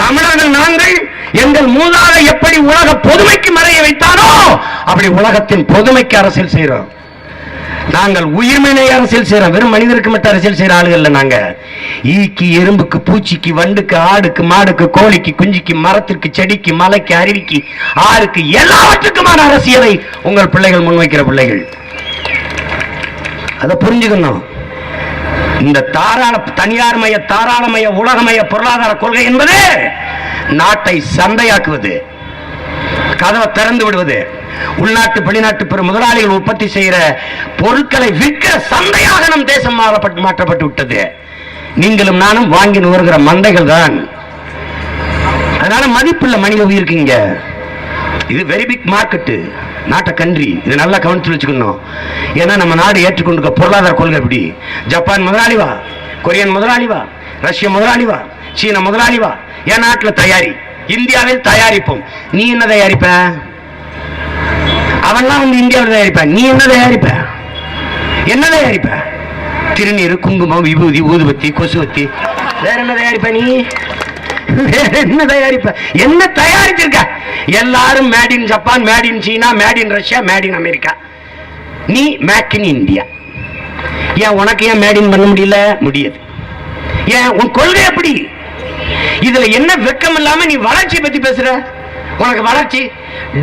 தமிழர்கள் நாங்கள் எங்கள் மூதாதை எப்படி உலக பொதுமைக்கு மறைய வைத்தாரோ அப்படி உலகத்தின் பொதுமைக்கு அரசியல் செய்கிறோம். நாங்கள் உயிர்மனை அரசியல் செய்யறோம், வெறும் மனிதருக்கு மட்டும் அரசியல் செய்யற ஆளுகள் நாங்க. ஈக்கு, எறும்புக்கு, பூச்சிக்கு, வண்டுக்கு, ஆடுக்கு, மாடுக்கு, கோழிக்கு, குஞ்சிக்கு, மரத்திற்கு, செடிக்கு, மலைக்கு, அருவிக்கு, ஆறுக்கு, எல்லாவற்றுக்குமான அரசியலை உங்கள் பிள்ளைகள் முன்வைக்கிற பிள்ளைகள். அதை புரிஞ்சுக்கணும். இந்த தனியார்மய, தாராளமய, உலகமய பொருளாதார கொள்கை என்பது நாட்டை சந்தையாக்குவது, கதவை திறந்து விடுவது, உள்நாட்டு வெளிநாட்டு பெரு முதலாளிகள் உற்பத்தி செய்கிற பொருட்களை விற்கிற சந்தையாக நம் தேசம் மாற்றப்பட்டு விட்டது. நீங்களும் நானும் வாங்கி நுகர்கிற மந்தைகள் தான். அதனால மதிப்புள்ள மனித உயிருக்குங்க. இது வெரி பிக் மார்க்கெட், நாட்ட கண்ட்ரி. இது நல்லா கவனித்து வச்சுக்கணும். ஏன்னா நம்ம நாடு ஏற்றுக்கொண்டிருக்க பொருளாதார கொள்கை எப்படி? ஜப்பான் முதலாளி வா, கொரியன் முதலாளி வா, ரஷ்ய முதலாளி வா, சீன முதலாளி வா, என் நாட்டில் தயாரி, இந்தியாவில் தயாரிப்போம். நீ என்ன தயாரிப்ப? அவன்லாம் வந்து இந்தியாவில் தயாரிப்ப, நீ என்ன தயாரிப்ப? என்ன தயாரிப்ப? திருநீர், குங்குமம், விபூதி, ஊதுபத்தி, கொசுவத்தி, வேற என்ன தயாரிப்ப? நீ வேற என்ன தயாரிப்ப? என்ன தயாரிச்சிருக்க? எல்லாரும் made in Japan, made in China, made in Russia, made in America. நீ மேக் இன் இந்தியா. ஏன் உனக்கு ஏன் மேட் இன் பண்ண முடியல? முடியாது. ஏன்? உன் கொள்கை எப்படி? இதுல என்ன வெக்கம் இல்லாம நீ வளர்ச்சி பத்தி பேசுற? உனக்கு வளர்ச்சி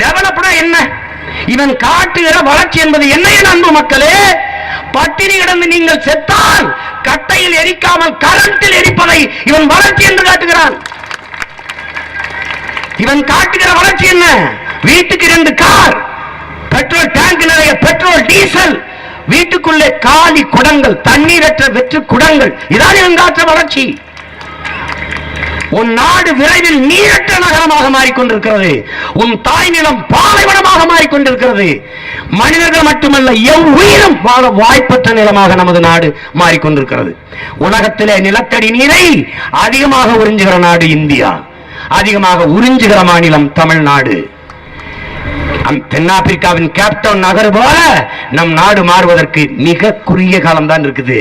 டெவலப்டா என்ன? இவன் காட்டுகிற வளர்ச்சி என்பது என்ன? என் அன்பு மக்களே, பட்டினி கிடந்து நீங்கள் செத்தால் கட்டையில் எரிக்காமல் கரண்டில் எரிப்பதை இவன் வளர்ச்சி என்று காட்டுகிறான். இவன் காட்டுகிற வளர்ச்சி என்ன? வீட்டுக்கு 2 கார், பெட்ரோல் டேங்க் நிறைய பெட்ரோல், டீசல், வீட்டுக்குள்ளே காலி குடங்கள், தண்ணீரற்ற வெற்று குடங்கள். இதான் இவன் காட்டுற வளர்ச்சி. உன் நாடு விரைவில் நீரற்ற நகரமாக மாறிக்கொண்டிருக்கிறது. உன் தாய் நிலம் பாலைவனமாக மாறிக்கொண்டிருக்கிறது. மனிதர்கள் மட்டுமல்ல, எவ்வுயிரும் வாழ வாய்ப்பற்ற நிலமாக நமது நாடு மாறிக்கொண்டிருக்கிறது. உலகத்திலே நிலத்தடி நீரை அதிகமாக உறிஞ்சுகிற நாடு இந்தியா, அதிகமாக உறிஞ்சுகிற மாநிலம் தமிழ்நாடு. தென்னாப்பிரிக்காவின் கேப்டவுன் நகர் போல நம் நாடு மாறுவதற்கு மிக குறுகிய காலம் தான் இருக்குது.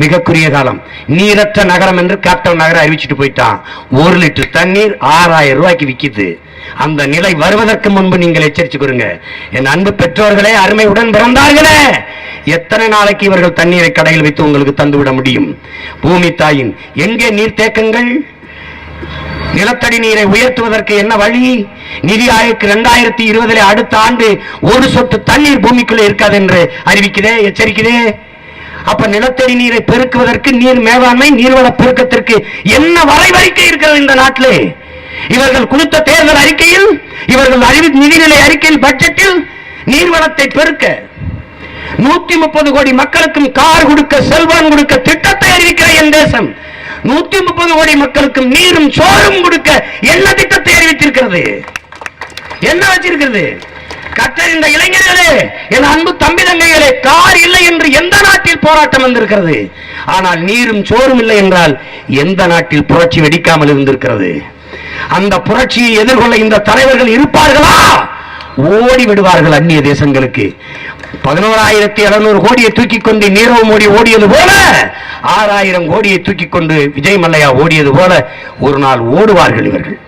மிக குறுகிய காலம். நீரற்ற நகரம் என்று கேப்டவுன் நகரை அறிவிச்சுட்டு போயிட்டான். 1 லிட்டர் தண்ணீர் 6000 ரூபாய்க்கு விற்கிது. அந்த நிலை வருவதற்கு முன்பு நீங்கள் எச்சரிச்சுக்கொள்ளுங்க. என் அன்பு பெற்றோர்களே, அருமையுடன் பிறந்தார்களே, எத்தனை நாளைக்கு இவர்கள் தண்ணீரை கடையில் வைத்து உங்களுக்கு தந்துவிட முடியும்? பூமி தாயின் எங்கே நீர்த்தேக்கங்கள்? நிலத்தடி நீரை உயர்த்துவதற்கு என்ன வழி? நிதி ஆயோக் 2020 அடுத்த ஆண்டு 1 சொட்டு தண்ணீர் பூமிக்குள்ளே இருக்காது என்று அறிவிக்கிறே, எச்சரிக்கிறே. அப்ப நிலத்தடி நீரை பெருக்குவதற்கு, நீர் மேலாண்மை, நீர்வள பெருக்கத்திற்கு என்ன வரைவறிக்கை இருக்கிறது இந்த நாட்டிலே? இவர்கள் கொடுத்த தேர்தல் அறிக்கையில், இவர்கள் நிதிநிலை அறிக்கையில், பட்ஜெட்டில் நீர்வளத்தை பெருக்க 130 கோடி மக்களுக்கும் கார் கொடுக்க, செல்வம் கொடுக்க திட்டத்தை அறிவிக்கிற என் தேசம் 130 கோடி மக்களுக்கும் நீரும் சோறும் கொடுக்க என்ன திட்டத்தை அறிவித்திருக்கிறது? என்ன வச்சிருக்கிறது? கற்றறிந்த இளைஞர்களே, என் அன்பு தம்பி தங்கைகளே, கார் இல்லை என்று எந்த நாட்டில் போராட்டம் வந்திருக்கிறது? ஆனால் நீரும் சோறும் இல்லை என்றால் எந்த நாட்டில் புரட்சி வெடிக்காமல் இருந்திருக்கிறது? அந்த புரட்சியை எதிர்கொள்ள இந்த தலைவர்கள் இருப்பார்களா? ஓடி விடுவார்கள் அந்நிய தேசங்களுக்கு. 11,700 கோடியை தூக்கி கொண்டு நீரவ் மோடி ஓடியது போல, 6000 கோடியை தூக்கி கொண்டு விஜய் மல்லையா ஓடியது போல ஒரு நாள் ஓடுவார்கள் இவர்கள்.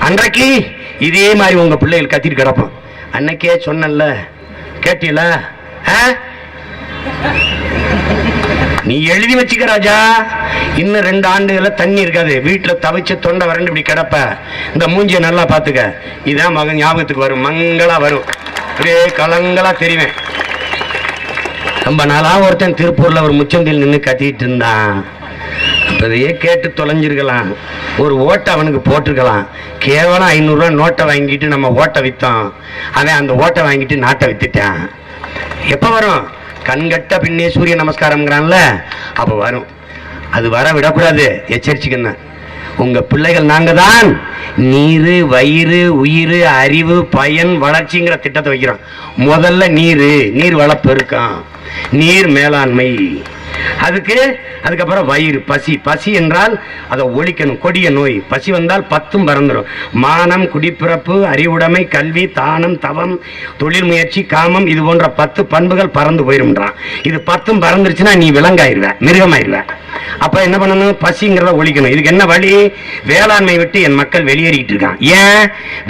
அன்றைக்கு இதே மாதிரி உங்க பிள்ளைகள் கத்திட்டு கிடப்போம். அன்னைக்கே சொன்னல, கேட்டீல? நீ எழுதி வச்சுக்க ராஜா, இன்னும் 2 ஆண்டுகள தண்ணி இருக்காது, வீட்டுல தவிச்ச தொண்டை வறண்டு இப்படி கிடப்ப, இந்த மூஞ்சிய நல்லா பாத்துக்க. இதான் மகன் ஞாபகத்துக்கு வரும், மங்களா வரும், அப்படியே கலங்களா தெரிவேன். ரொம்ப நாளா ஒருத்தன் திருப்பூர்ல ஒரு முச்சந்தில் நின்று கத்திட்டு இருந்தான். அதையே கேட்டு தொலைஞ்சிருக்கலாம், ஒரு ஓட்டை அவனுக்கு போட்டிருக்கலாம். கேவலம் 500 ரூபா நோட்டை வாங்கிட்டு நம்ம ஓட்டை வித்தோம், அவன் அந்த ஓட்டை வாங்கிட்டு நாட்டை வித்துட்டான். எப்ப வரும்? கண்கட்ட பின்னே சூரிய நமஸ்காரம்ங்கிறான்ல, அப்ப வரும். அது வர விடக்கூடாது, எச்சரிச்சுக்கணும். உங்க பிள்ளைகள் நாங்க தான் நீரு, வயிறு, உயிர், அறிவு, பயன், வளர்ச்சிங்கிற திட்டத்தை வைக்கிறோம். முதல்ல நீர் வளப்பெருக்கம், நீர் மேலாண்மை, அதுக்கப்புறம் வயிறு, பசி என்றால் அதை ஒழிக்கணும். கொடிய நோய் பசி வந்தால் 10ம் பறந்துடும். மானம், குடிப்பிறப்பு, அறிவுடைமை, கல்வி, தானம், தவம், தொழில் முயற்சி, காமம், இது போன்ற 10 பண்புகள் பறந்து போயிரும்ன்றான். இது 10ம் பறந்துருச்சுன்னா நீ விலங்காயிருவ, மிருகமாயிருவ. அப்ப என்ன பண்ணணும்? பசிங்கிறத ஒழிக்கணும். இதுக்கு என்ன வழி? வேளாண்மை விட்டு என் மக்கள் வெளியேறிட்டு இருக்கான். ஏன்?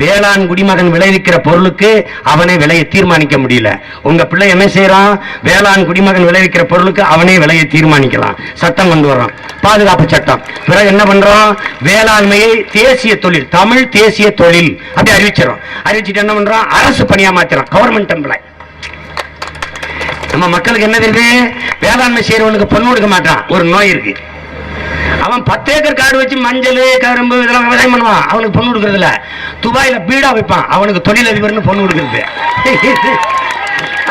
வேளாண் குடிமகன் விளைவிக்கிற பொருளுக்கு அவனே விலையை தீர்மானிக்க முடியல. உங்க பிள்ளை என்ன செய்யறான்? வேளாண் குடிமகன் விளைவிக்கிற பொருளுக்கு அவனே விலையை தீர்மானிக்கலாம். சட்டம் கொண்டு வரோம், பாதுகாப்பு சட்டம். பிறகு என்ன பண்றோம்? வேளாண்மையை தேசிய தொழில், தமிழ் தேசிய தொழில் அப்படி அறிவிச்சிடறோம். அறிவிச்சுட்டு என்ன பண்றோம்? அரசு பணியா மாத்திரம், கவர்மெண்ட் எம்ப்ளாய். நம்ம மக்களுக்கு என்ன தெரியுது? வேளாண்மை செய்யறவனுக்கு பொண்ணு கொடுக்க மாட்டான். ஒரு நோய் இருக்கு. அவன் 10 ஏக்கர் காடு வச்சு மஞ்சள் கரும்பு இதெல்லாம் விவசாயம் பண்ணுவான். அவனுக்கு பொண்ணு கொடுக்கறது இல்ல. துபாயில பீடா வைப்பான். அவனுக்கு தொழிலதிபர்னு பொண்ணு கொடுக்கறது.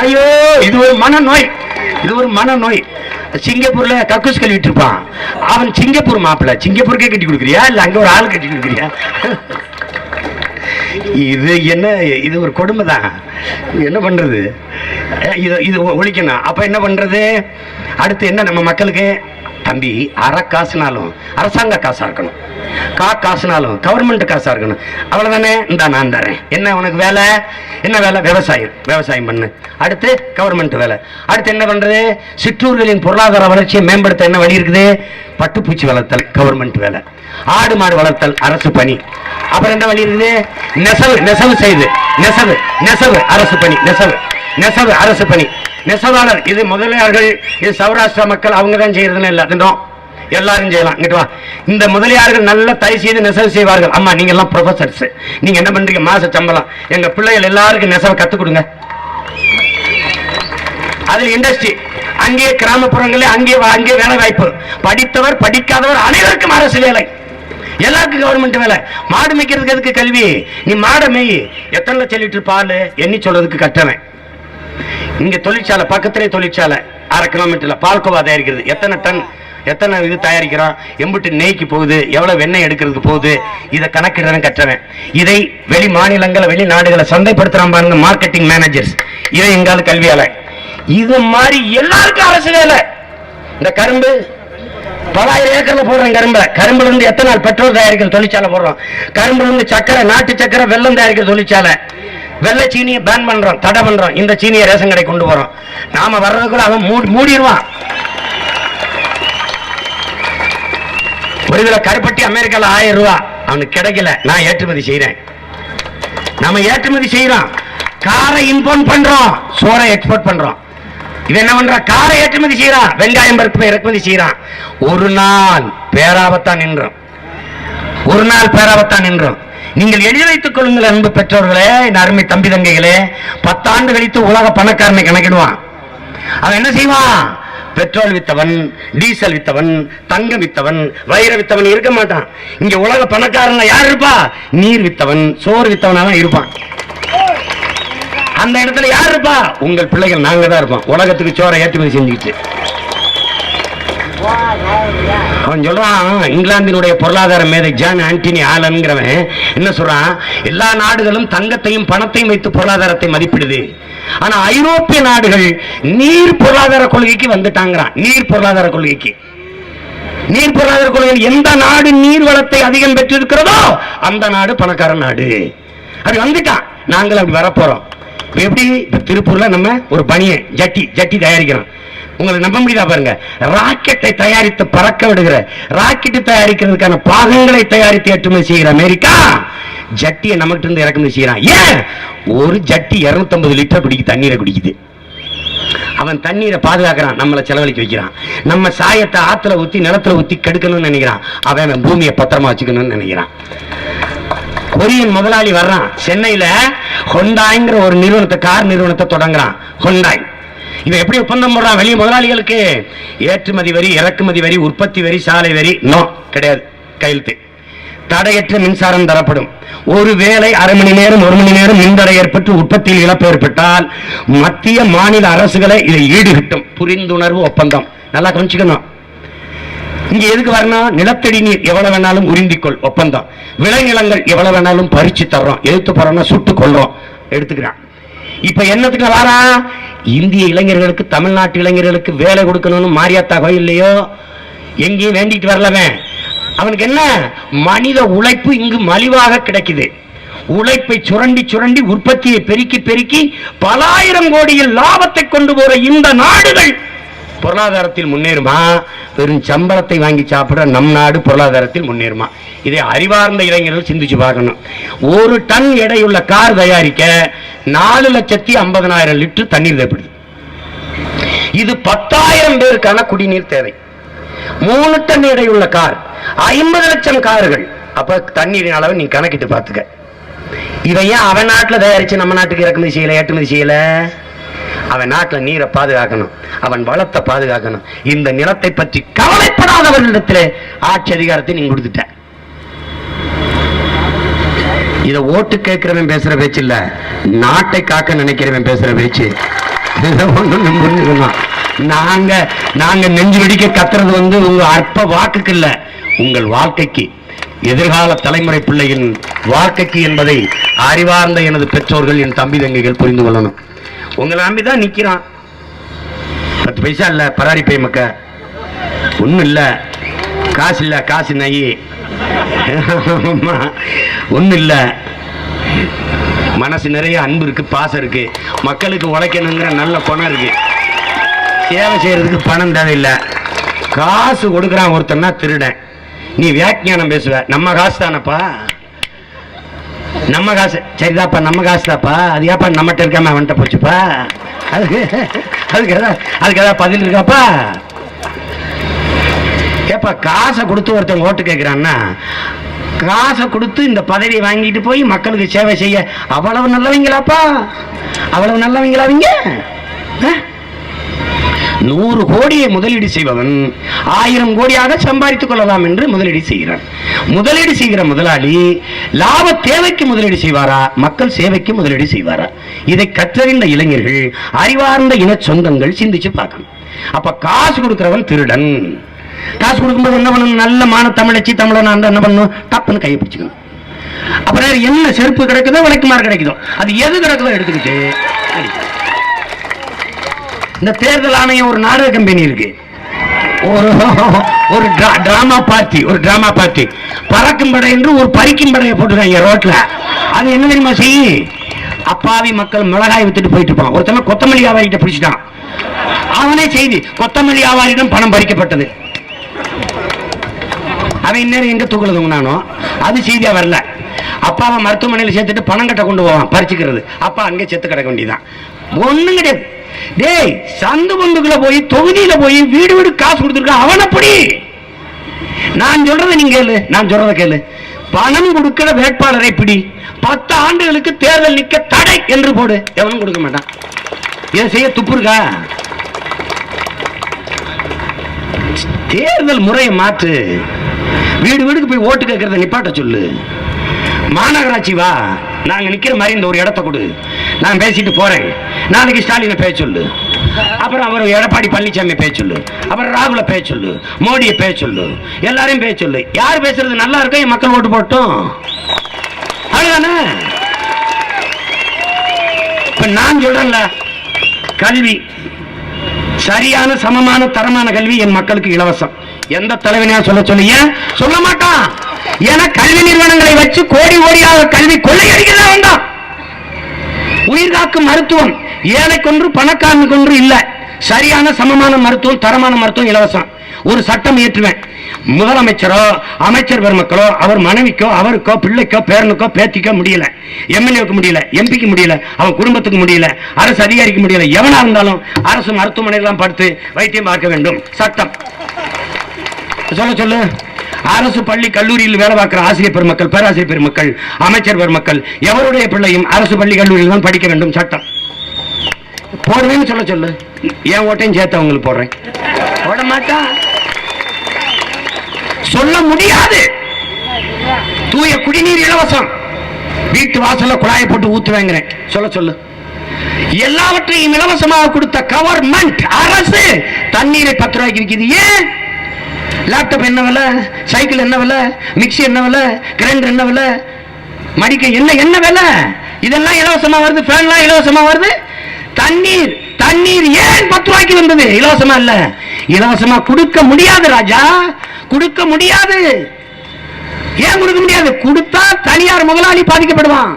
ஐயோ, இது ஒரு மனநோய். இது ஒரு மனநோய். சிங்கப்பூர்ல கக்கூஸ் கழுவிட்டு இருப்பான். அவன் சிங்கப்பூர் மாப்பிள்ள. சிங்கப்பூருக்கே கட்டி கொடுக்குறியா இல்ல அங்க ஒரு ஆள் கட்டி கொடுக்குறியா? இது என்ன? இது ஒரு கொடுமை தான். என்ன பண்றது? இது ஒழிக்கணும். அப்ப என்ன பண்றது? அடுத்து என்ன? நம்ம மக்களுக்கு தம்பி, அரை காசுனாலும் அரசாங்க காசா இருக்கணும், காசுனாலும் கவர்மெண்ட் காசா இருக்கணும். அவ்வளவுதானே? இந்த நான் தரேன். என்ன உனக்கு வேலை? என்ன வேலை? விவசாயம் பண்ணு. அடுத்து கவர்மெண்ட் வேலை. அடுத்து என்ன பண்றது? சிற்றூர்களின் பொருளாதார வளர்ச்சியை மேம்படுத்த என்ன வழி இருக்குது? பட்டுப்பூச்சி வளர்த்தல், கவர்மெண்ட் வேலை. ஆடு மாடு வளர்த்தல், அரசு பணி. அப்புறம் என்ன வழி இருக்குது? நெசவு செய்து நெசவு அரசு பணி. நெசவு அரசு பணி. நெசவாளர் இது முதலியார்கள், இது சௌராஷ்டிரா மக்கள், அவங்க தான் செய்யறதுன்னு இல்லை. எல்லாரும் செய்யலாம். இங்கிட்டு வா. இந்த முதலியார்கள் நல்ல தயவு செய்து நெசவு செய்வார்கள். அம்மா, நீங்க எல்லாம் ப்ரொஃபசர்ஸ், நீங்க என்ன பண்றீங்க? மாச சம்பளம். எங்க பிள்ளைகள் எல்லாருக்கும் நெசவை கத்துக் கொடுங்க. அதுல இண்டஸ்ட்ரி, அங்கே கிராமப்புறங்களே அங்கே வேலை வாய்ப்பு. படித்தவர் படிக்காதவர் அனைவருக்கும் அரசு வேலை, எல்லாருக்கும் கவர்மெண்ட் வேலை. மாடு மேய்க்கிறதுக்கு எதுக்கு கல்வி? நீ மாடை மேய். எத்தனை லட்சம் லிட்டர் பால் எண்ணி சொல்றதுக்கு கட்டவன். இங்க தொழிற்சாலை, பக்கத்திலே தொழிற்சாலை, 1/2 கிலோமீட்டர்ல பால்கோவா தயாரிக்கிறது. எத்தனை டன், எத்தனை இது தயாரிக்கிறோம், எம்பிட்டு நெய்க்கு போகுது, எவ்வளவு வெண்ணெய் எடுக்கிறதுக்கு போகுது, இதை கணக்கிடுறவன் கற்றவன். இதை வெளி மாநிலங்களை வெளிநாடுகளை சந்தைப்படுத்துறான் பாருங்க, மார்க்கெட்டிங் மேனேஜர்ஸ். இதை எங்காவது கல்வியால. இது மாதிரி எல்லாருக்கும் அரசு வேலை. இந்த கரும்பு 10,000 ஏக்கர்ல போடுறோம். கரும்புல இருந்து எத்தனை நாள் பெட்ரோல் தயாரிக்கிற தொழிற்சாலை போடுறோம். கரும்புல இருந்து சக்கரை, நாட்டு சக்கரை, வெள்ளம் தயாரிக்கிற தொழிற்சாலை. வெள்ளை சீனியை பேன் பண்றோம், தடை பண்றோம். இந்த சீனியை ரேஷன் கடை கொண்டு போறோம். நாம வர்றதுக்குள்ள அவன் மூடிடுவான். ஒரு கிலோ கருப்பட்டி அமெரிக்கால 1000 ரூபாய், அவனுக்கு கிடைக்கல. நான் ஏற்றுமதி செய்யறேன். நம்ம ஏற்றுமதி செய்யறோம். காரை இம்போர்ட் பண்றோம், சோறை எக்ஸ்போர்ட் பண்றோம். இது என்ன பண்ற? காரை ஏற்றுமதி செய்யறான், வெங்காயம் பருப்பு இறக்குமதி செய்யறான். ஒரு நாள் பேராபத்தான் நின்றோம். நீங்கள் எழுதி வைத்துக் கொள்ளுங்கள் அன்பு பெற்றோர்களே, அருமை தம்பி தங்கைகளே. 10 ஆண்டு கழித்து உலக பணக்காரனை கணக்கிடுவான். அவன் என்ன செய்வான்? பெட்ரோல் வித்தவன், டீசல் வித்தவன், தங்கம் வித்தவன், வைர வித்தவன் இருக்க மாட்டான். இங்க உலக பணக்காரன் யார் இருப்பா? நீர் வித்தவன், சோறு வித்தவனாதான் இருப்பான். அந்த இடத்துல யார் இருப்பா? உங்கள் பிள்ளைகள், நாங்க தான் இருப்போம். உலகத்துக்கு சோறை ஏற்றுமதி செஞ்சுக்கிட்டு. அவன் சொல்றான், இங்கிலாந்தினுடைய பொருளாதார மேதை ஜான் ஆண்டனி ஆலன்ங்கிறவன் என்ன சொல்றான்? எல்லா நாடுகளும் தங்கத்தையும் பணத்தையும் வைத்து பொருளாதாரத்தை மதிப்பிடுது. ஆனா ஐரோப்பிய நாடுகள் நீர் பொருளாதார கொள்கைக்கு வந்துட்டாங்கிறான். நீர் பொருளாதார கொள்கை எந்த நாடு நீர் வளத்தை அதிகம் பெற்றிருக்கிறதோ அந்த நாடு பணக்கார நாடு. அப்படி வந்துட்டான். நாங்கள் அப்படி வரப்போறோம். எப்படி? திருப்பூர்ல நம்ம ஒரு பனியை ஜட்டி தயாரிக்கிறோம். உங்களுக்கு நம்ப முடியுதா பாருங்க. ராக்கெட்டை தயாரித்து பறக்க விடுகிற, ராக்கெட் தயாரிக்கிறதுக்கான பாகங்களை தயாரித்து ஏற்றுமதி செய்கிற அமெரிக்கா ஜட்டியை நமக்கு இருந்து இறக்குமதி செய்யறான். ஏன்? ஒரு ஜட்டி 250 லிட்டர் தண்ணீரை குடிக்குது. அவன் தண்ணீரை பாதுகாக்கிறான், நம்மளை செலவழிக்க வைக்கிறான். நம்ம சாயத்தை ஆத்துல ஊத்தி நிலத்துல ஊத்தி கெடுக்கணும்னு நினைக்கிறான். அவன் பூமியை பத்திரமா வச்சுக்கணும்னு நினைக்கிறான். கொரியன் முதலாளி வர்றான். சென்னையில ஹொண்டாய்ங்கிற ஒரு நிறுவனத்தை, கார் நிறுவனத்தை தொடங்குறான். ஹொண்டாய். இவன் எப்படி ஒப்பந்தம் போடுறான்? வெளிய முதலாளிகளுக்கு ஏற்றுமதி வரி, இறக்குமதி வரி, உற்பத்தி வரி, சாலை வரி நோ கிடையாது. கையெழுத்து. தடையற்ற மின்சாரம் தரப்படும். ஒருவேளை 1/2 மணி நேரம் 1 மணி நேரம் மின்தடை ஏற்பட்டு உற்பத்தியில் இழப்பு ஏற்பட்டால் மத்திய மாநில அரசுகளை இதை ஈடுகட்டும். புரிந்துணர்வு ஒப்பந்தம். நல்லா கவனிச்சுக்கணும். இங்க எதுக்கு வரணும்? நிலத்தடி நீர் எவ்வளவு வேணாலும் உறிந்திக்கொள் ஒப்பந்தம். விளைநிலங்கள் எவ்வளவு வேணாலும் பறிச்சு தர்றோம். எதிர்த்து போறோம்னா சுட்டு கொள்றோம். எடுத்துக்கிறான். இப்ப என்னத்துக்கு வாரா? இந்திய இளைஞர்களுக்கு, தமிழ்நாட்டு இளைஞர்களுக்கு வேலை கொடுக்கணும்னு மாரியாத்தா கோயில்லையோ எங்கேயும் வேண்டிட்டு வரலவன். அவனுக்கு என்ன? மனித உழைப்பு இங்கு மலிவாக கிடைக்குது. உழைப்பை சுரண்டி உற்பத்தியை பெருக்கி பல ஆயிரம் கோடியில் லாபத்தை கொண்டு போற இந்த நாடுகள் பொருளாதாரத்தில் முன்னேறுமா? வெறும் சம்பளத்தை வாங்கி சாப்பிட நம் நாடு பொருளாதாரத்தில் முன்னேறுமா? இதை அறிவார்ந்த இளைஞர்கள் சிந்திச்சு பார்க்கணும். ஒரு டன் எடையுள்ள கார் தயாரிக்க 4,50,000 லிட்டர் தண்ணீர் தேவைப்படுது. இது 10,000 பேருக்கான குடிநீர் தேவை. 3 டன் எடையுள்ள கார் 50 லட்சம் கார்கள். அப்ப தண்ணீரின் அளவை நீ கணக்கிட்டு பார்த்துக்க. இவன் ஏன் அவன் நாட்டில் தயாரிச்சு நம்ம நாட்டுக்கு இறக்குமதி செய்யல, ஏற்றுமதி செய்யல? அவன் நாட்டில் நீரை பாதுகாக்கணும், அவன் வளத்தை பாதுகாக்கணும். இந்த நிலத்தை பற்றி கவலைப்படாதவர்களிடத்தில் ஆட்சி அதிகாரத்தை நீங்க கொடுத்துட்ட. இத ஓட்டு கேட்கிறவன் பேசுற பேச்சு இல்ல, நாட்டை காக்க நினைக்கிறவன் பேசுற பேச்சு. நாங்க நாங்க நெஞ்சு வெடிக்க கத்துறது உங்க அற்ப வாக்குக்கு இல்ல, உங்கள் வாழ்க்கைக்கு, எதிர்கால தலைமுறை பிள்ளையின் வாழ்க்கைக்கு என்பதை அறிவார்ந்த எனது பெற்றோர்கள், என் தம்பி தங்கைகள் புரிந்து கொள்ளணும். உங்களை நம்பிதான் நிக்கிறான். 10 பைசா இல்ல, பராரி பை மக்க ஒண்ணும் இல்ல, காசு இல்ல, காசு நை ஒண்ணும் இல்ல. மனசு நிறைய அன்பு இருக்கு, பாசம் இருக்கு, மக்களுக்கு உழைக்கணுங்கிற நல்ல பணம் இருக்கு, சேவை செய்யறதுக்கு பணம் தேவையில்லை. காசு கொடுக்குறான் ஒருத்தன்னா திருடன். நீ வியாக்கியானம் பேசுவ, நம்ம காசு தானப்பா, நம்ம காசு சரிதாப்பா, நம்ம காசு தாப்பா, அது ஏப்பா நம்மகிட்ட இருக்காம அவன்கிட்ட போச்சுப்பா, அதுக்கு ஏதாவது பதில் இருக்காப்பா? ஏப்பா காசை கொடுத்து ஒருத்தன் ஓட்டு கேட்கிறான்னா, காசை கொடுத்து இந்த பதவியை வாங்கிட்டு போய் மக்களுக்கு சேவை செய்ய அவ்வளவு நல்லவங்களாப்பா? அவ்வளவு நல்லவங்களாவீங்க? 100 கோடியை முதலீடு செய்பவன் 1000 கோடியாக சம்பாதித்துக் கொள்ளலாம் என்று முதலீடு செய்கிறான். முதலீடு செய்கிற முதலாளி லாப தேவைக்கு முதலீடு செய்வாரா, மக்கள் சேவைக்கு முதலீடு செய்வாரா? இதை கற்றறிந்த இளைஞர்கள், அறிவார்ந்த இன சொந்தங்கள் சிந்திச்சு பார்க்கணும். அப்ப காசு கொடுக்கிறவன் திருடன். காசு கொடுக்கும்போது என்ன பண்ணணும்? நல்ல மான தமிழச்சி தமிழன் என்ன பண்ணணும்? டப்புன்னு கையை பிடிச்சுக்கணும். அப்புறம் என்ன செருப்பு கிடைக்குதோ, விளக்குமாறு கிடைக்குதோ, அது எது கிடைக்குதோ எடுத்துக்கிட்டு. இந்த தேர்தல் ஆணையம் ஒரு நாடக கம்பெனி இருக்கு, ஒரு டிராமா பார்ட்டி பறக்கும் படை என்று ஒரு பறிக்கும் படையை போட்டுருக்காங்க ரோட்ல. அது என்ன தெரியுமா செய்ய? அப்பாவி மக்கள் மிளகாய் வித்துட்டு போயிட்டு இருப்பான். ஒருத்தன கொத்தமல்லி வியாபாரிகிட்ட பிடிச்சிட்டான். அவனே செய்தி, கொத்தமல்லி வியாபாரியிடம் பணம் பறிக்கப்பட்டது. அவன் இந்நேரம் எங்க தூக்கல தூங்கினானோ அது செய்தியா வரல. அப்பாவை மருத்துவமனையில் சேர்த்துட்டு பணம் கட்ட கொண்டு போவான் பறிச்சுக்கிறது. அப்பா அங்கே செத்து கிடக்க வேண்டியதான். ஒண்ணும் கிடையாது. டேய், சந்து பந்துக்குள்ள போய் தொகுதியில போய் வீடு வீடு காசு கொடுத்துருக்க அவன் அப்படி. நான் சொல்றதை நீங்க கேளு, நான் சொல்றதை கேளு. பணம் கொடுக்கிற வேட்பாளரை பிடி, 10 ஆண்டுகளுக்கு தேர்தல் நிக்க தடை என்று போடு, எவனும் கொடுக்க மாட்டான். இதை செய்ய துப்பு இருக்கா? தேர்தல் முறையை மாற்று. வீடு வீடுக்கு போய் ஓட்டு கேட்கறத நிப்பாட்ட சொல்லு. மாநகராட்சி வா, நாங்க நிக்கிற மாதிரி இந்த ஒரு இடத்த கொடு, நான் பேசிட்டு போறேன். நாளைக்கு ஸ்டாலினை பேச சொல்லு, அப்புறம் அவர் எடப்பாடி பழனிசாமி பேச சொல்லு, அப்புறம் ராகுல பேச சொல்லு, மோடியை பேச சொல்லு, எல்லாரையும் பேச சொல்லு. யார் பேசுறது நல்லா இருக்கோ என் மக்கள் ஓட்டு போட்டோம். அவ்வளவுதானே? இப்ப நான் சொல்றேன்ல, கல்வி சரியான சமமான தரமான கல்வி என் மக்களுக்கு இலவசம். எந்த தலைவனையா சொல்ல சொல்லிய சொல்ல மாட்டான். ஏன்னா கல்வி நிறுவனங்களை வச்சு கோடி கோடியாக கல்வி கொள்ளையடிக்கிறதா வந்தான். உயிர்காக்கும் மருத்துவம் ஏழைக்கொன்று பணக்காரனுக்கொன்று இல்ல. சரியான சமமான மருத்துவம், தரமான மருத்துவம் இலவசம். ஒரு சட்டம் இயற்றுவேன். முதலமைச்சரோ அமைச்சர் பெருமக்களோ அவர் மனைவிக்கோ அவருக்கோ பிள்ளைக்கோ பேரனுக்கோ பேத்திக்கோ முடியல, எம்எல்ஏக்கு முடியல, எம்பிக்கு முடியல, அவன் குடும்பத்துக்கு முடியல, அரசு அதிகாரிக்கு முடியல, எவனா இருந்தாலும் அரசு மருத்துவமனையெல்லாம் படுத்து வைத்தியம் பார்க்க வேண்டும் சட்டம். சொல்ல சொல்லு. அரசு பள்ளி கல்லூரியில் வேலை பார்க்கிற ஆசிரியர் பெருமக்கள், பேராசிரியர் பெருமக்கள், அமைச்சர் பெருமக்கள் எவருடைய பிள்ளையும் அரசு பள்ளி கல்லூரியில் தான் படிக்க வேண்டும் சட்டம் போடுவேன்னு சொல்ல சொல்லு. என் ஓட்டையும் சேர்த்து அவங்களுக்கு போடுறேன். போட மாட்டான், சொல்ல முடியாது. தூய குடிநீர் இலவசம், வீட்டு வாசல்ல குழாயை போட்டு ஊத்துவேங்கிறேன் சொல்ல சொல்லு. எல்லாவற்றையும் இலவசமாக கொடுத்த கவர்மெண்ட் அரசு தண்ணீரை 10 ரூபாய்க்கு விற்கிது. ஏன்? லேப்டாப் என்ன விலை, சைக்கிள் என்ன விலை, மிக்சி என்ன விலை, கிரைண்டர் என்ன விலை, மடிக்கை என்ன விலை, இதெல்லாம் இலவசமா வருது. ஃபேன்லாம் இலவசமா வருது. தண்ணீர் ஏன் 10 ரூபாய்க்கு வந்தது? இலவசமா இல்ல. இலவசமா கொடுக்க முடியாது ராஜா, கொடுக்க முடியாது. ஏன் கொடுக்க முடியாது? கொடுத்தா தனியார் முதலாளி பாதிக்கப்படுவான்.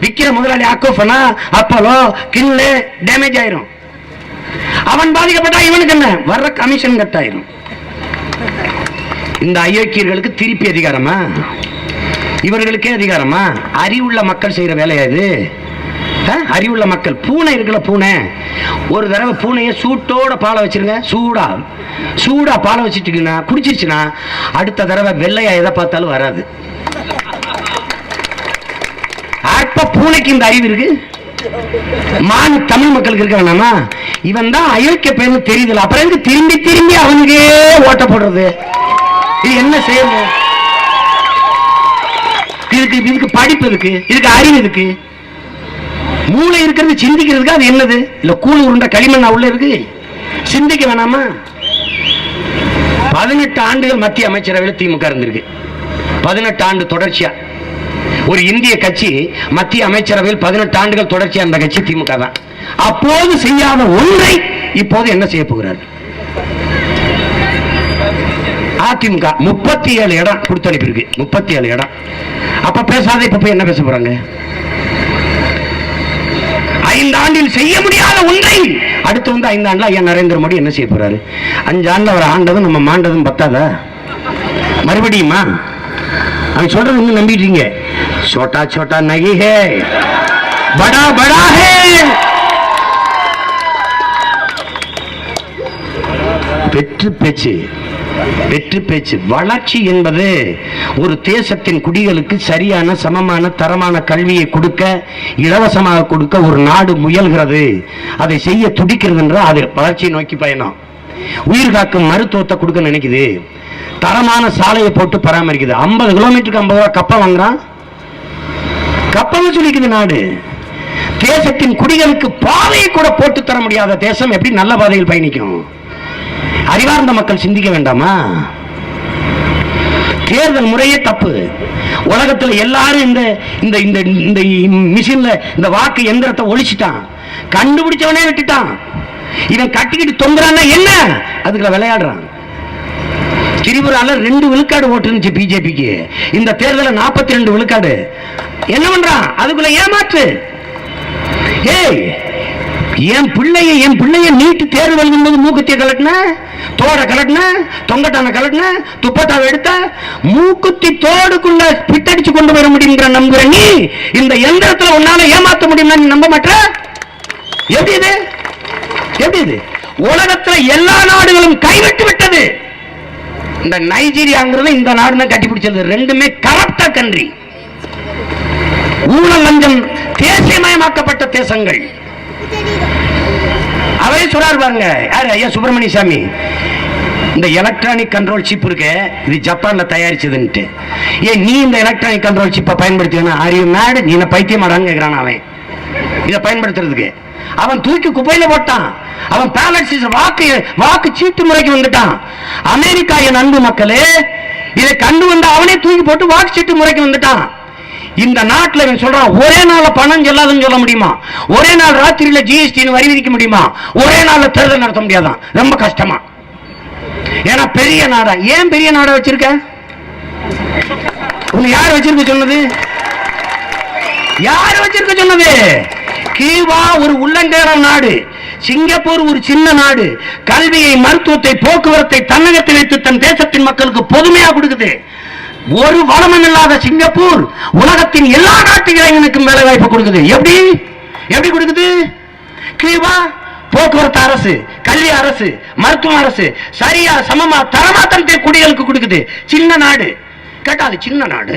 விக்கிற முதலாளி அக்கோஃபனா, அப்பலோ, கில்லு டேமேஜ் ஆயிரும். அவன் பாதிக்கப்பட்டா இவனுக்கு என்ன? வர்ற கமிஷன் கட்டாயிரும். இந்த அயோக்கியர்களுக்கு திருப்பி அதிகாரமா? இவர்களுக்கே அதிகாரமா? அறிவுள்ள மக்கள் செய்யற வேலையா இது? அறிவுள்ள மக்கள். பூனை இருக்குல்ல, பூனை, ஒரு தடவை பூனையை சூட்டோட பாலை வச்சிருங்க, சூடா பாலை வச்சுட்டு குடிச்சிருச்சுன்னா அடுத்த தடவை வெள்ளையா எதை பார்த்தாலும் வராது. அப்ப பூனைக்கு இந்த அறிவு இருக்கு, மான் தமிழ் மக்களுக்கு இருக்க வேணாமா? இவன் தான் அயோக்கிய பையன் தெரியுதுல, அப்புறம் திரும்பி திரும்பி அவனுக்கே ஓட்ட போடுறது. இது என்ன செய்யணும்? இதுக்கு படிப்பு இருக்கு, இதுக்கு அறிவு இருக்கு, மூளை இருக்கிறது சிந்திக்கிறதுக்கு. அது என்னது? இல்ல கூழ் உருண்ட களிமண் உள்ள இருக்கு, சிந்திக்க வேணாமா? 18 ஆண்டுகள் மத்திய அமைச்சரவையில் திமுக இருந்திருக்கு. 18 ஆண்டு தொடர்ச்சியா ஒரு இந்திய கட்சி மத்திய அமைச்சரவையில் 18 ஆண்டுகள் தொடர்ச்சியா இருந்த கட்சி திமுக தான். அப்போது செய்யாத ஒன்றை இப்போது என்ன செய்ய போகிறார்? அதிமுக 37 இடம் கொடுத்து அனுப்பியிருக்கு. 37 இடம். அப்ப பேசாத இப்ப போய் என்ன பேச போறாங்க? 5 ஆண்டில் செய்ய முடியாத ஒன்றை அடுத்து 5 ஆண்டுல ஐயா நரேந்திர மோடி என்ன செய்ய போறாரு? 5 ஆண்டுல அவர் ஆண்டதும் நம்ம மாண்டதும் பத்தாதா? மறுபடியுமா? அவன் சொல்றது இன்னும் நம்பிட்டீங்க. छोटा छोटा नहीं है, बड़ा बड़ा है. வெற்று பேச்சு. வளர்ச்சி என்பது ஒரு தேசத்தின் குடிகளுக்கு சரியான சமமான தரமான கல்வியை கொடுக்க, இலவசமாக கொடுக்க ஒரு நாடு முயல்கிறது, அதை செய்ய துடிக்கிறது என்றால் அது வளர்ச்சியை நோக்கி பயணம். உயிர் காக்கும் மருத்துவத்தை கொடுக்க நினைக்குது, தரமான சாலையை போட்டு பராமரிக்குது. 50 கிலோமீட்டருக்கு 50 ரூபாய் கப்பம் வாங்குறான், கப்பம் சொல்லிக்குது நாடு. தேசத்தின் குடிகளுக்கு பாதையை கூட போட்டு தர முடியாத தேசம் எப்படி நல்ல பாதையில் பயணிக்கும்? அறிவார்ந்த மக்கள் சிந்திக்க வேண்டாமா? தேர்தல் முறையே தப்பு. உலகத்தில் எல்லாரும் இந்த மிஷின்ல இந்த வாக்கு எந்திரத்தை ஒழிச்சிட்டான், கண்டுபிடிச்சவனே விட்டுட்டான். இவன் கட்டிக்கிட்டு தொங்குறான்னா என்ன? அதுக்குள்ள விளையாடுறான். திரிபுரால 2 விழுக்காடு ஓட்டு இருந்துச்சு பிஜேபிக்கு, இந்த தேர்தலில் 42 விழுக்காடு. என்ன பண்றான்? அதுக்குள்ள ஏமாற்று. ஏய், என் பிள்ளைய நீட்டு தேர்வு எழுதும்போது மூக்குத்திய கலட்டின, தோட கலட்டின, தொங்கட்டான கலட்டின, துப்பட்டாவை எடுத்த, மூக்குத்தி தோடுக்குள்ள பிட்டடிச்சு கொண்டு வர முடியுங்கிற நம்புற நீ இந்த எந்திரத்துல உன்னால ஏமாற்ற முடியும்னா நீ நம்ப மாட்ட? எப்படி இது? உலகத்துல எல்லா நாடுகளும் கைவிட்டு விட்டது. இந்த நைஜீரியாங்கிறது இந்த நாடு கட்டி பிடிச்சது. ரெண்டுமே கரப்டா கண்ட்ரி, ஊழல் லஞ்சம் தேசியமயமாக்கப்பட்ட தேசங்கள். அவரே சொல்றாரு பாருங்க, யாரு? ஐயா சுப்பிரமணிய சாமி. இந்த எலக்ட்ரானிக் கண்ட்ரோல் சிப் இருக்கு, இது ஜப்பான்ல தயாரிச்சதுன்ட்டு. ஏன் நீ இந்த எலக்ட்ரானிக் கண்ட்ரோல் சிப்பை பயன்படுத்தினா அறிவு மேடு? நீ என்ன பைத்தியமாடான்னு கேட்கிறான் அவன். இதை பயன்படுத்துறதுக்கு அவன் தூக்கி குப்பையில போட்டான். அவன் வாக்கு சீட்டு முறைக்கு வந்துட்டான். அமெரிக்கா என் அன்பு மக்களே, இதை கண்டு வந்த அவனே தூக்கி போட்டு வாக்கு சீட்டு முறைக்கு வந்துட்டான். இந்த நாட்டில் சொல்றான், ஒரே நாள்ல பணம் செல்லாதுன்னு சொல்ல முடியுமா? ஒரே நாள் ராத்திரியில ஜிஎஸ்டி வரி விதிக்க முடியுமா? ஒரே நாள்ல தேர்தல் நடத்த முடியாதான்? ரொம்ப கஷ்டமா. ஏன்னா பெரிய நாடா. ஏன் பெரிய நாடா வச்சிருக்க? உன்னை யார் வச்சிருக்க சொன்னது? யார் வச்சிருக்க சொன்னது? கியூபா ஒரு உள்ளங்கேற நாடு, சிங்கப்பூர் ஒரு சின்ன நாடு. கல்வியை, மருத்துவத்தை, போக்குவரத்தை தன்னகத்தில் வைத்து தன் தேசத்தின் மக்களுக்கு பொதுமையா கொடுக்குது. ஒரு வளமும் இல்லாத சிங்கப்பூர் உலகத்தின் எல்லா நாட்டு இளைஞனுக்கும் வேலை வாய்ப்பு கொடுக்குது. எப்படி கொடுக்குது? கியூபா போக்குவரத்து அரசு, கல்வி அரசு, மருத்துவ அரசு சரியா சமமா தரமா தன் குடிகளுக்கு கொடுக்குது. சின்ன நாடு கேட்டாது, சின்ன நாடு.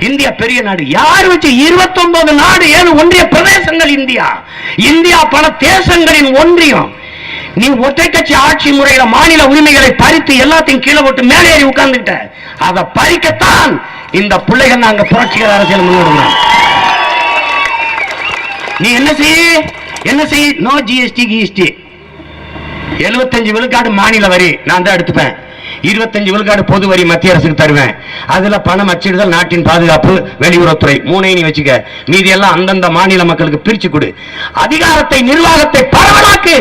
இந்தியா பெரிய நாடு. யார் வச்சு? 29 நாடு, 7 ஒன்றிய பிரதேசங்கள் இந்தியா பல தேசங்களின் ஒன்றியம். நீ ஒற்றை கட்சி ஆட்சி முறையில மாநில உரிமைகளை பறித்து எல்லாத்தையும் கீழே போட்டு மேலே ஏறி உட்கார்ந்துட்ட. அதை பறிக்கத்தான் இந்த பிள்ளைகள் நாங்க புரட்சிகர அரசியல் முன்னோடுறோம். நீ என்ன செய்ய? No GST கிஎஸ்டி. 75 விழுக்காடு மாநில வரி நான் தான் எடுத்துப்பேன், 25 விழுக்காடு பொது வரி மத்திய அரசுக்கு தருவேன். அதுல பணம் அச்சிடுதல், நாட்டின் பாதுகாப்பு, வெளியுறவுத்துறை 3 நீ வச்சுக்க. மீதி எல்லாம் அந்தந்த மாநில மக்களுக்கு பிரிச்சு கொடு. அதிகாரத்தை, நிர்வாகத்தை பரவலாக்கு.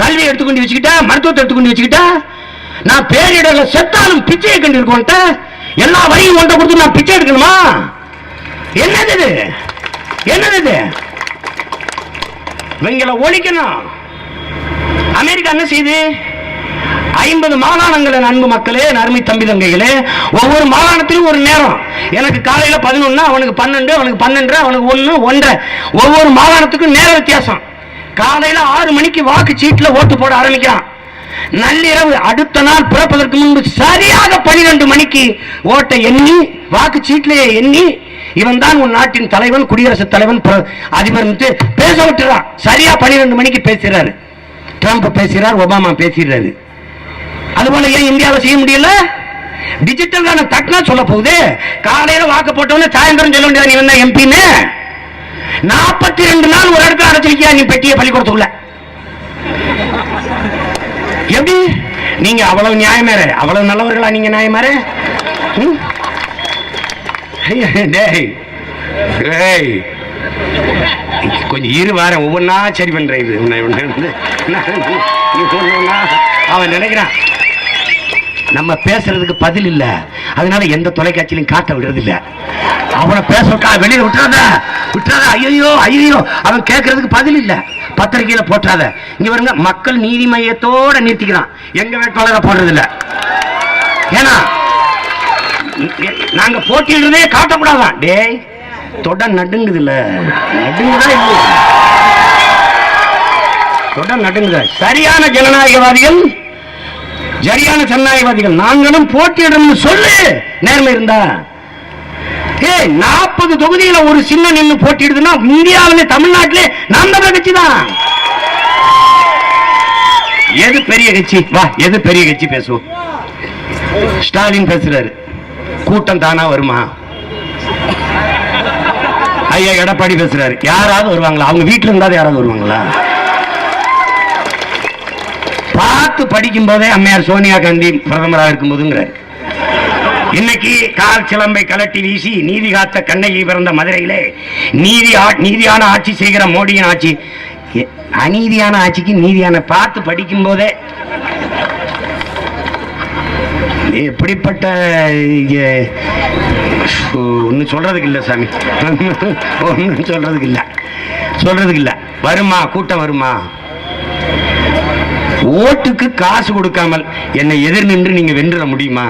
கல்வி எடுத்துக்கொண்டு வச்சுக்கிட்டா, மருத்துவத்தை எடுத்துக்கொண்டு வச்சுக்கிட்டா, நான் பேரிடல செத்தாலும் பிச்சையை கண்டு இருக்கோன்ட்ட. எல்லா வரியும் ஒன்றை கொடுத்து நான் பிச்சை எடுக்கணுமா? என்னது? இவங்களை ஒழிக்கணும். அமெரிக்கா என்ன செய்யுது? 50 மாகாணங்கள். அன்பு மக்களே, அருமை தம்பி தங்கைகளே, ஒவ்வொரு மாகாணத்திலும் ஒரு நேரம். எனக்கு காலையில 11, அவனுக்கு 12, அவனுக்கு 12, அவனுக்கு 1, 1:30. ஒவ்வொரு மாகாணத்துக்கும் நேர வித்தியாசம். காலையில 6 மணிக்கு வாக்கு சீட்டுல ஓட்டு போட ஆரம்பிக்கிறான். நள்ளிரவு அடுத்த நாள் பிறப்பதற்கு முன்பு சரியாக 12 மணிக்கு ஓட்டை எண்ணி வாக்கு சீட்டிலேயே எண்ணி, இவன் தான் உன் நாட்டின் தலைவன், குடியரசுத் தலைவன், அதிபர் பேச விட்டுறான். சரியா 12 மணிக்கு பேசுறாரு. ட்ரம்ப் பேசுறார், ஒபாமா பேசுறாரு. அதுபோல ஏன் இந்தியாவில் செய்ய முடியல? டிஜிட்டல் தான தட்டினா சொல்ல போகுது. காலையில வாக்கு போட்டவன சாயந்தரம் சொல்ல முடியாது நீ வந்த எம்பின்னு. 42 நாள் ஒரு இடத்துல அடைச்சிருக்கியா நீ பெட்டிய பள்ளிக்கூடத்துக்குள்ள. எப்படி நீங்க அவ்வளவு நியாயமாரு? அவ்வளவு நல்லவர்களா நீங்க நியாயமாரு? கொஞ்சம் இரு வாரம் ஒவ்வொன்னா சரி பண்ற. இது அவன் நினைக்கிறான் நம்ம பேசுறதுக்கு பதில் இல்ல, அதனால எந்த தொலைக்காட்சியிலும் காட்ட விடுறது இல்ல. அவனை பேச விட்டா வெளியில விட்டுறாத. ஐயோ ஐயோ, அவன் கேட்கறதுக்கு பதில் இல்ல. பத்திரிகையில போட்டாத. இங்க வருங்க, மக்கள் நீதி மையத்தோட நிறுத்திக்கிறான். எங்க வேட்பாளரை போடுறது இல்ல. ஏன்னா நாங்க போட்டியிடுறதே காட்டக்கூடாதான். டேய் தொட நடுங்குது இல்ல, நடுங்குதா இல்ல? தொட நடுங்குத. சரியான ஜனநாயகவாதிகள், சரியான ஜனநாயகவாதிகள் நாங்களும் போட்டியிடணும்னு சொல்லு. நேர்மை இருந்தா 40 தொகுதியில ஒரு சின்ன நின்று போட்டிடுதுன்னா இந்தியாவிலே தமிழ்நாட்டிலே நாம் தான் கட்சி தான். எது பெரிய கட்சி? வா, எது பெரிய கட்சி பேசுவோம். ஸ்டாலின் பேசுறாரு, கூட்டம் தானா வருமா? ஐயா எடப்பாடி பேசுறாரு, யாராவது வருவாங்களா? அவங்க வீட்டுல இருந்தாவது யாராவது வருவாங்களா? பார்த்து படிக்கும் போதே அம்மையார் சோனியா காந்தி பிரதமராக இருக்கும் போதுங்கிறார். இன்னைக்கு கால் சிலம்பை கலட்டி வீசி நீதி காத்த கண்ணகி பிறந்த மதுரையிலே நீதியான ஆட்சி செய்கிற மோடியின் ஆட்சி. அநீதியான ஆட்சிக்கு நீதியான பார்த்து படிக்கும் போதே எப்படிப்பட்ட ஒன்னும் சொல்றதுக்கு இல்ல சாமி, ஒன்னும் சொல்றதுக்கு இல்ல. வருமா கூட்டம் வருமா? ஓட்டுக்கு காசு கொடுக்காமல் என்னை எதிர் நின்று நீங்க வென்ற முடியுமா?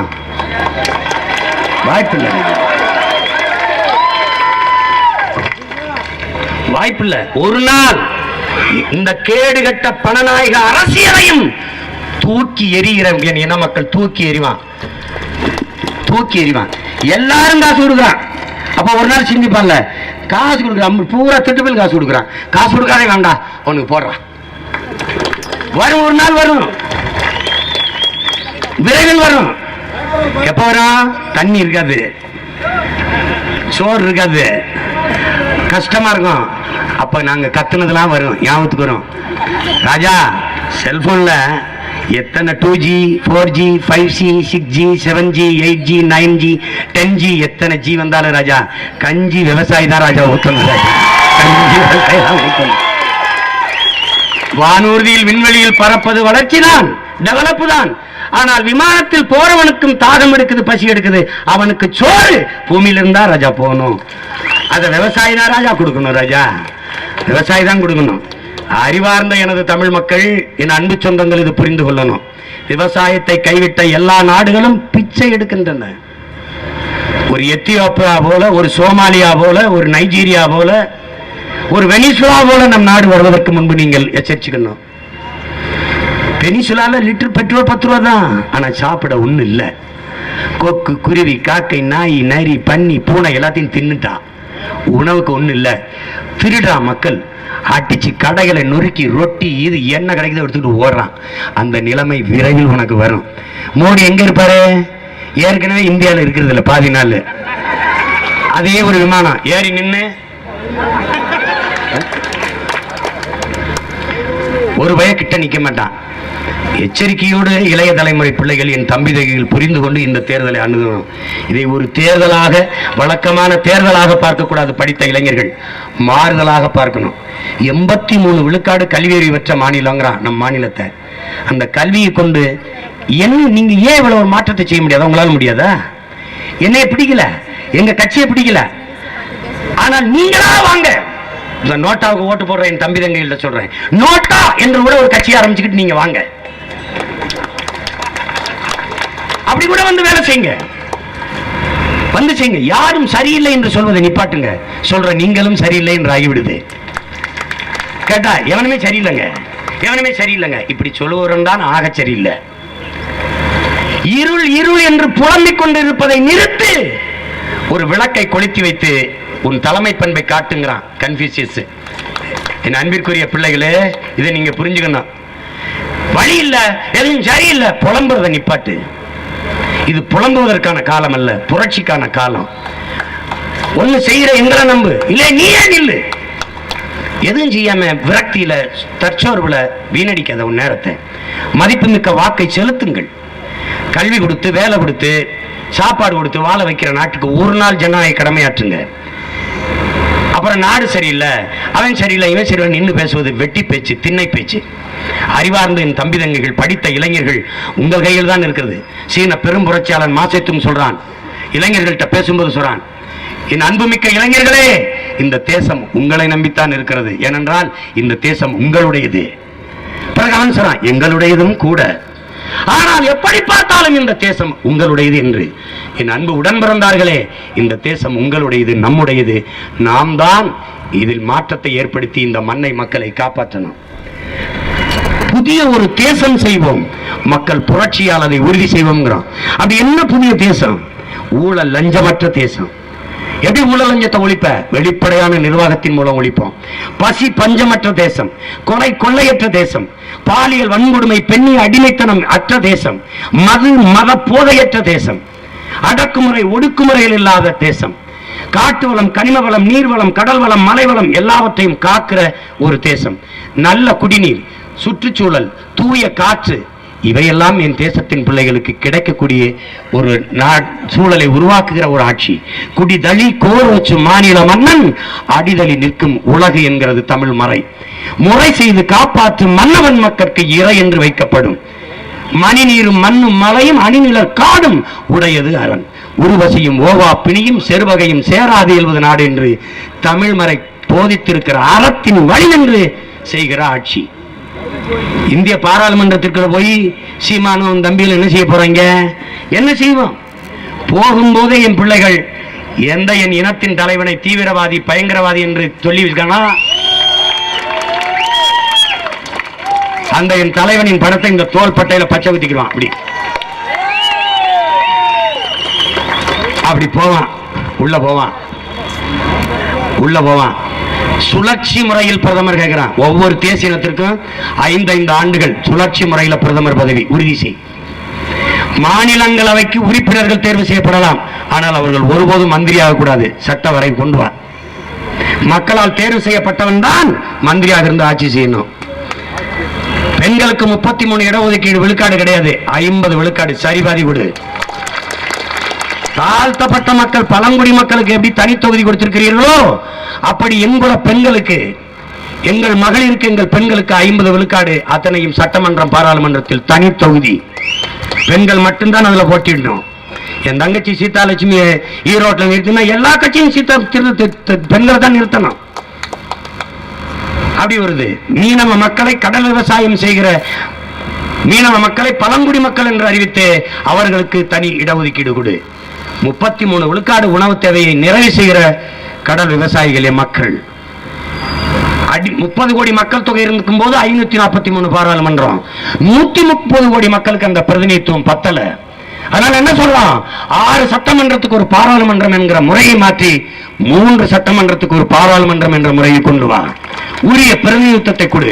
வாய்ப்பில்லை. ஒரு நாள் இந்த கேடுகட்ட பணநாயக அரசியலையும் தூக்கி எறிகிற இன மக்கள் தூக்கி எறிவான். எல்லாரும் காசு கொடுக்குறான். அப்ப ஒரு நாள் சிந்திப்பான்ல, காசு கொடுக்குறான் பூரா திட்டத்தில் காசு கொடுக்குறான். காசு கொடுக்காதே வேண்டாம் உனக்கு போடுறான். வரும், ஒரு நாள் வரும், விரைவில் வரும். எப்ப வரும்? தண்ணி இருக்காது, சோறு இருக்காது, கஷ்டமா இருக்கும். அப்ப நாங்க கத்துனதெல்லாம் வரும், ஞாபகத்துக்கு வரும். ராஜா செல்போன்ல எத்தனை 2G 4G 5G 6G 7G 8G 9G 10G எத்தனை G வந்தாலும் ராஜா கஞ்சி விவசாயி தான் ராஜா ஊத்தணும். வானூர்தியில் விண்வெளியில் பறப்பது வளர்ச்சி தான், டெவலப் தான். ஆனால் விமானத்தில் போறவனுக்கும் தாகம் எடுக்குது, பசி எடுக்குது. அவனுக்கு சோறு பூமியில இருந்தா ராஜா போகணும். அத விவசாயி தான் ராஜா கொடுக்கணும். ராஜா விவசாயி தான் கொடுக்கணும். அறிவார்ந்த எனது தமிழ் மக்கள், என் அன்பு சொந்தங்கள் இது புரிந்து கொள்ளணும். விவசாயத்தை கைவிட்ட எல்லா நாடுகளும் பிச்சை எடுக்கின்றன. ஒரு எத்தியோப்பியா போல, ஒரு சோமாலியா போல, ஒரு நைஜீரியா போல, ஒரு வெனிசுலா போல நம் நாடு வருவதற்கு முன்பு நீங்கள் எச்சரிச்சுக்கணும். வெனிசுலால லிட்டர் பெட்ரோல் 10 ரூபா தான். ஆனா சாப்பிட ஒண்ணு இல்ல. கொக்கு, குருவி, காக்கை, நாய், நரி, பன்னி, பூனை எல்லாத்தையும் தின்னுட்டா. உணவுக்கு ஒண்ணு இல்ல. திருடா மக்கள், அடிச்சு கடைகளை நொறுக்கி ரொட்டி இது என்ன கிடைக்குதோ எடுத்துட்டு ஓடுறான். அந்த நிலைமை விரைவில் உனக்கு வரும். மோடி எங்க இருப்பாரு? ஏற்கனவே இந்தியாவில் இருக்கிறது இல்ல பாதி நாள். அதே ஒரு விமானம் ஏறி நின்று ஒரு பய கிட்ட நிக்க மாட்டான். எச்சரிக்கையோடு இளைய தலைமுறை பிள்ளைகள், என் தம்பி தகைகள் புரிந்து கொண்டு இந்த தேர்தலை அணுகணும். இதை ஒரு தேர்தலாக, வழக்கமான தேர்தலாக பார்க்கக்கூடாது. படித்த இளைஞர்கள் மாறுதலாக பார்க்கணும். 83 விழுக்காடு கல்வி அறிவு பெற்ற மாநிலங்கிறான் நம் மாநிலத்தை. அந்த கல்வியை கொண்டு என்ன நீங்க ஏன் இவ்வளவு ஒரு மாற்றத்தை செய்ய முடியாது? உங்களால முடியாதா? என்னைய பிடிக்கல, எங்க கட்சியை பிடிக்கல, ஆனால் நீங்களா வாங்க, நோட்டாவுக்கு ஓட்டு போடுற என் தம்பி தங்கைகள்ட்ட சொல்றேன், நோட்டா என்று கூட ஒரு கட்சி ஆரம்பிச்சுக்கிட்டு நீங்க வாங்க, அப்படி கூட வந்து வேலை செய்யுங்க, வந்து செய்யுங்க. யாரும் சரியில்லை என்று சொல்வதை நிப்பாட்டுங்க. சொல்ற நீங்களும் சரியில்லை என்று ஆகிவிடுது. கேட்டா எவனுமே சரியில்லைங்க, எவனுமே சரியில்லைங்க, இப்படி சொல்லுவவன் தான் ஆக சரியில்லை. இருள் இருள் என்று புலம்பிக் கொண்டிருப்பதை நிறுத்து. ஒரு விளக்கை கொளுத்தி வைத்து உன் தலைமை பண்பை காட்டுங்கிறான் கன்ஃபூசியஸ். என் அன்பிற்குரிய பிள்ளைகளே, இதை நீங்க புரிஞ்சுக்கணும். வழி இல்ல, எதுவும் சரியில்லை, புலம்புறதை நிப்பாட்டு. இது புலம்புவதற்கான காலம் அல்ல, புரட்சிக்கான காலம். ஒண்ணு செய்யற எங்களை நம்பு, இல்ல நீயே நில்லு. எதுவும் செய்யாம விரக்தியில தற்சோர்வுல வீணடிக்காத உன் நேரத்தை. மதிப்புமிக்க வாக்கை செலுத்துங்கள். கல்வி கொடுத்து, வேலை கொடுத்து, சாப்பாடு கொடுத்து வாழ வைக்கிற நாட்டுக்கு ஒரு நாள் ஜனநாயக கடமையாற்றுங்க. அப்புறம் நாடு சரியில்லை, அவன் சரியில்லை, இவன் சரியில்லை நின்று பேசுவது வெட்டி பேச்சு, திண்ணை பேச்சு. அறிவார்ந்த என் தம்பி தங்கைகள், படித்த இளைஞர்கள் உங்கள் கையில் தான் இருக்கிறது. சீன பெரும் புரட்சியாளன் மாசேத்துங் சொல்றான், இளைஞர்கள்ட்ட பேசும்போது சொல்றான், என் அன்புமிக்க இளைஞர்களே, இந்த தேசம் உங்களை நம்பித்தான் இருக்கிறது, ஏனென்றால் இந்த தேசம் உங்களுடையது. பிறகு அவன் சொல்றான், எங்களுடையதும் கூட, ஆனால் எப்படி பார்த்தாலும் இந்த தேசம் உங்களுடையது என்று. என் அன்பு உடன் பிறந்தார்களே, இந்த தேசம் உங்களுடையது, நம்முடையது. நாம் தான் இதில் மாற்றத்தை ஏற்படுத்தி இந்த மண்ணை, மக்களை காப்பாற்றணும். புதிய ஒரு தேசம் செய்வோம், மக்கள் புரட்சியால் அதை உறுதி செய்வோம். அப்படி என்ன புதிய தேசம்? ஊழல் லஞ்சமற்ற தேசம். எப்படி ஊழல் லஞ்சத்தை ஒழிப்ப? வெளிப்படையான நிர்வாகத்தின் மூலம் ஒழிப்போம். பசி பஞ்சமற்ற தேசம், கொலை கொள்ளையற்ற தேசம், பாலியல் வன்கொடுமை பெண்ணிய அடிமைத்தனம் அற்ற தேசம், மது மத போதையற்ற தேசம், அடக்குமுறை ஒடுக்குமுறையில் இல்லாத தேசம், காட்டு வளம், கனிம வளம், நீர்வளம், கடல் வளம், மலை வளம் எல்லாவற்றையும் காக்கிற ஒரு தேசம், நல்ல குடிநீர், சுற்றுச்சூழல், தூய காற்று, இவையெல்லாம் என் தேசத்தின் பிள்ளைகளுக்கு கிடைக்கக்கூடிய ஒரு சூழலை உருவாக்குகிற ஒரு ஆட்சி. குடிதளி கோர் வச்சு மாநில மன்னன் அடிதளி நிற்கும் உலகு என்கிறது தமிழ் மறை. முறை செய்து காப்பாற்றும் மன்னவன் மக்களுக்கு இறை என்று வைக்கப்படும். மணிநீரும் மண்ணும் மலையும் அணிநிலர் காடும் உடையது அரண். உருவசியும் ஓவா பிணியும் செருவகையும் சேராது எழுவது நாடு என்று தமிழ் மறை போதித்திருக்கிற அறத்தின் வழி என்று செய்கிற ஆட்சி. இந்திய பாராளுமன்றத்திற்கு போய் சீமானும் தம்பியில் என்ன செய்ய போறாங்க? என்ன செய்வோம்? போகும்போதே என் பிள்ளைகள் எந்த என் இனத்தின் தலைவனை தீவிரவாதி பயங்கரவாதி என்று சொல்லியிருக்கானா, அந்த என் தலைவனின் படத்தை இந்த தோல் பட்டையில பச்சை குத்திக்குவான். அப்படி போவான், உள்ள போவான், உள்ள போவான். சுழற்சி முறையில் பிரதமர் கேட்கிறான். ஒவ்வொரு தேசிய இனத்திற்கும் 5 ஆண்டுகள் சுழற்சி முறையில் பிரதமர் பதவி உறுதி செய். மாநிலங்களவைக்கு உறுப்பினர்கள் தேர்வு செய்யப்படலாம், ஆனால் அவர்கள் ஒருபோதும் மந்திரியாக கூடாது. சட்ட வரை கொண்டு வா. மக்களால் தேர்வு செய்யப்பட்டவன் தான் மந்திரியாக இருந்து ஆட்சி செய்யணும். பெண்களுக்கு 33 இடஒதுக்கீடு விழுக்காடு கிடையாது, 50 விழுக்காடு சரிபாதி கொடு. தாழ்த்தப்பட்ட மக்கள், பழங்குடி மக்களுக்கு எப்படி தனி தொகுதி கொடுத்திருக்கிறீர்களோ அப்படி எங்குள்ள பெண்களுக்கு, எங்கள் மகளிருக்கு, எங்கள் பெண்களுக்கு 50 விழுக்காடு, அத்தனையும் சட்டமன்றம் பாராளுமன்றத்தில் தனி தொகுதி. பெண்கள் மட்டும்தான் அதுல போட்டிடணும். என் தங்கச்சி சீதாலட்சுமி ஈரோட்டில் நிறுத்தினா எல்லா கட்சியும் பெண்களை தான் நிறுத்தணும். அப்படி வருது. மீனவ மக்களை கடல் விவசாயம் செய்கிற மீனவ மக்களை பழங்குடி மக்கள் என்று அறிவித்து அவர்களுக்கு தனி இடஒதுக்கீடு கொடு. 33 விழுக்காடு உணவு தேவையை நிறைவு செய்கிற கடல் விவசாயிகளே மக்கள். 30 கோடி மக்கள் தொகை இருக்கும் போது 543 பாராளுமன்றம், 130 கோடி மக்களுக்கு அந்த பிரதிநிதித்துவம் பத்தல. அதனால என்ன சொல்லலாம்? 6 சட்டமன்றத்துக்கு ஒரு பாராளுமன்றம் என்கிற முறையை மாற்றி 3 சட்டமன்றத்துக்கு ஒரு பாராளுமன்றம் என்ற முறையை கொண்டு வா. உரிய பிரதிநிதித்துவத்தை கொடு.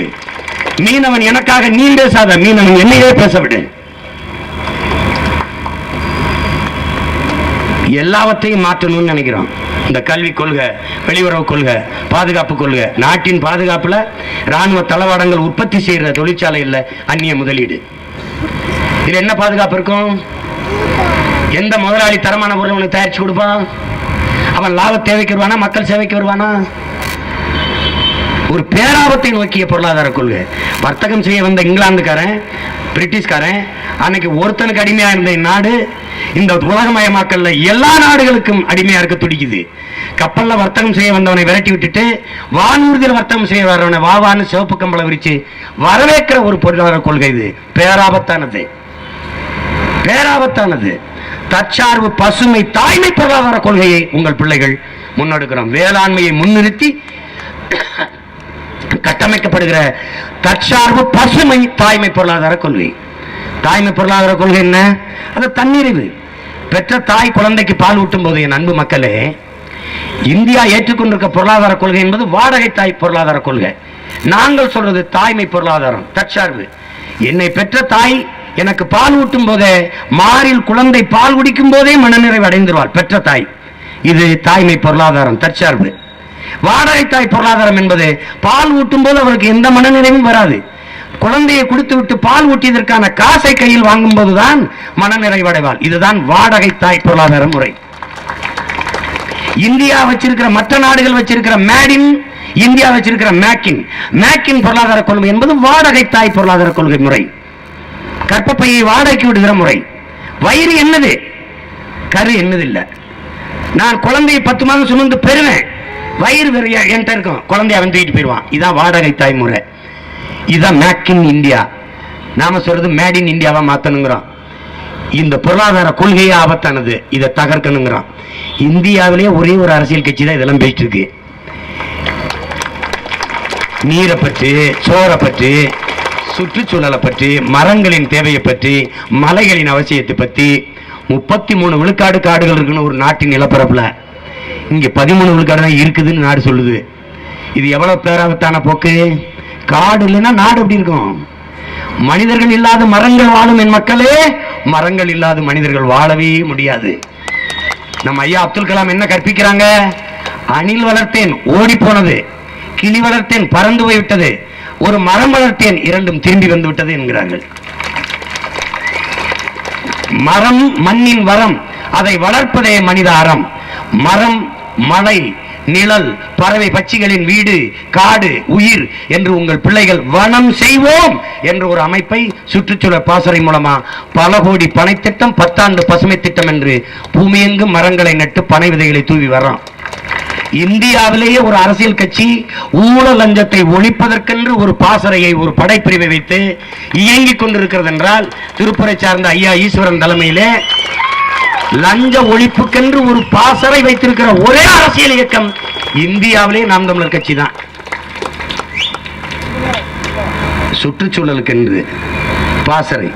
மீனவன் எனக்காக நீ பேசாத, மீனவன் என்னையே பேச விடு. எல்லாவற்றையும் மாற்றணும்னு நினைக்கிறோம். இந்த கல்வி கொள்கை, வெளியுறவு கொள்கை, பாதுகாப்பு கொள்கை, நாட்டின் பாதுகாப்புல ராணுவ தளவாடங்கள் உற்பத்தி செய்யற தொழிற்சாலை இல்ல, அந்நிய முதலீடு. இது என்ன பாதுகாப்பு இருக்கும்? எந்த முதலாளி தரமான பொருள் உனக்கு தயாரிச்சு கொடுப்பான்? அவன் லாப தேவைக்கு வருவானா, மக்கள் சேவைக்கு வருவானா? ஒரு பேராபத்தை நோக்கிய பொருளாதார கொள்கை. வர்த்தகம் செய்ய வந்த இங்கிலாந்துக்காரன், பிரிட்டிஷ்காரன், அன்னைக்கு ஒருத்தனுக்கு அடிமையா இருந்த நாடு இந்த உலகமயமாக்கல்ல எல்லா நாடுகளுக்கும் அடிமையா இருக்க துடிக்குது. கப்பல்ல வர்த்தகம் செய்ய வந்தவனை விரட்டி விட்டுட்டு வானூர்தியில் வர்த்தகம் செய்ய வரவனை வாவான்னு சிவப்பு கம்பளை விரிச்சு வரவேற்கிற ஒரு பொருளாதார கொள்கை. இது பேராபத்தானது, பேராபத்தானது. தற்சார்பு, பசுமை, தாய்மை பொருளாதார கொள்கையை உங்கள் பிள்ளைகள் முன்னெடுக்கிறோம். வேளாண்மையை முன்னிறுத்தி கட்டமைக்கப்படுகிற தற்சார்பு, பசுமை, தாய்மை பொருளாதார கொள்கை. தாய்மை பொருளாதார கொள்கை என்ன? அது தன்னிறைவு. பெற்ற தாய் குழந்தைக்கு பால் ஊட்டும் போது, என் அன்பு மக்களே, இந்தியா ஏற்றுக்கொண்டிருக்க பொருளாதார கொள்கை என்பது வாடகை தாய் பொருளாதார கொள்கை. நாங்கள் சொல்றது தாய்மை பொருளாதாரம், தற்சார்பு. என்னை பெற்ற தாய் எனக்கு பால் ஊட்டும் போதே, மாறில் குழந்தை பால் குடிக்கும் போதே மனநிறைவு அடைந்துருவாள் பெற்ற தாய். இது தாய்மை பொருளாதாரம், தற்சார்பு. வாடகை தாய் பொருளாதாரம் என்பது பால் ஊட்டும் போது அவருக்கு எந்த மனநிறைவும் வராது. குழந்தையை கொடுத்து விட்டு பால் ஊட்டியதற்கான காசை கையில் வாங்கும் போதுதான் மனநிறைவடைவாள். இதுதான் வாடகை தாய் பொருளாதார முறை. இந்தியா வச்சிருக்கிற, மற்ற நாடுகள் வச்சிருக்கிற மேடின், இந்தியா வச்சிருக்கிற மேக்கின், மேக்கின் பொருளாதார கொள்கை என்பது வாடகை தாய் பொருளாதார கொள்கை முறை. கற்பப்பையை வாடகைக்கு விடுகிற முறை. வயிறு என்னது, கரு என்னது இல்ல. நான் குழந்தையை 10 மாதம் சுமந்து பெறுவேன், வயிறு என்கிட்ட இருக்கும், குழந்தைய அவன் தூக்கிட்டு போயிடுவான். இதான் வாடகை தாய் முறை. இதுதான் மேக் இன் இந்தியா. நாம சொல்றது மேட் இன் இந்தியாவா மாத்தணுங்கிறோம். இந்த பொருளாதார கொள்கையே ஆபத்தானது, இதை தகர்க்கணுங்கிறோம். இந்தியாவிலேயே ஒரே ஒரு அரசியல் கட்சி தான் இதெல்லாம் பேசிட்டு இருக்கு. நீரை பற்றி, சோறை பற்றி, சுற்றுச்சூழலை பற்றி, மரங்களின் தேவையை பற்றி, மலைகளின் அவசியத்தை பற்றி. 33 விழுக்காடு காடுகள் இருக்குன்னு ஒரு நாட்டின் நிலப்பரப்புல இங்க 13 விழுக்காடு தான் இருக்குதுன்னு நாடு சொல்லுது. இது எவ்வளவு பேராபத்தான போக்கு. காடு இல்லைன்னா நாடு எப்படி இருக்கும்? மனிதர்கள் இல்லாத மரங்கள் வாழும் என் மக்களே, மரங்கள் இல்லாத மனிதர்கள் வாழவே முடியாது. நம்ம ஐயா அப்துல் கலாம் என்ன கற்பிக்கிறாங்க? அணில் வளர்த்தேன் ஓடி போனது, கிளி வளர்த்தேன் பறந்து போய்விட்டது, ஒரு மரம் வளர்த்தேன் இரண்டும் திரும்பி வந்து விட்டது என்கிறார்கள். மரம் மண்ணின் வரம், அதை வளர்ப்பதே மனித அறம். மரம், மலை, நிழல், பறவை பட்சிகளின் வீடு, காடு, உயிர் என்று உங்கள் பிள்ளைகள் வனம் செய்வோம் என்ற ஒரு அமைப்பை சுற்றுச்சூழல் பாசறை மூலமா பல கோடி பனை திட்டம், 10 ஆண்டு பசுமை திட்டம் என்று பூமியெங்கும் மரங்களை நட்டு பனை விதைகளை தூவி வர்றோம். இந்தியாவிலேயே ஒரு அரசியல் கட்சி ஊழல் லஞ்சத்தை ஒழிப்பதற்கென்று ஒரு பாசறையை, ஒரு படைப்பிரிவை வைத்து இயங்கிக் கொண்டிருக்கிறது என்றால், திருப்பூரை சார்ந்த ஐயா ஈஸ்வரன் தலைமையிலே லஞ்ச ஒழிப்புக்கென்று ஒரு பாசறை வைத்திருக்கிற ஒரே அரசியல் இயக்கம் இந்தியாவிலே நாம் தமிழர் கட்சி தான். சுற்றுச்சூழலுக்கென்று பாசறை.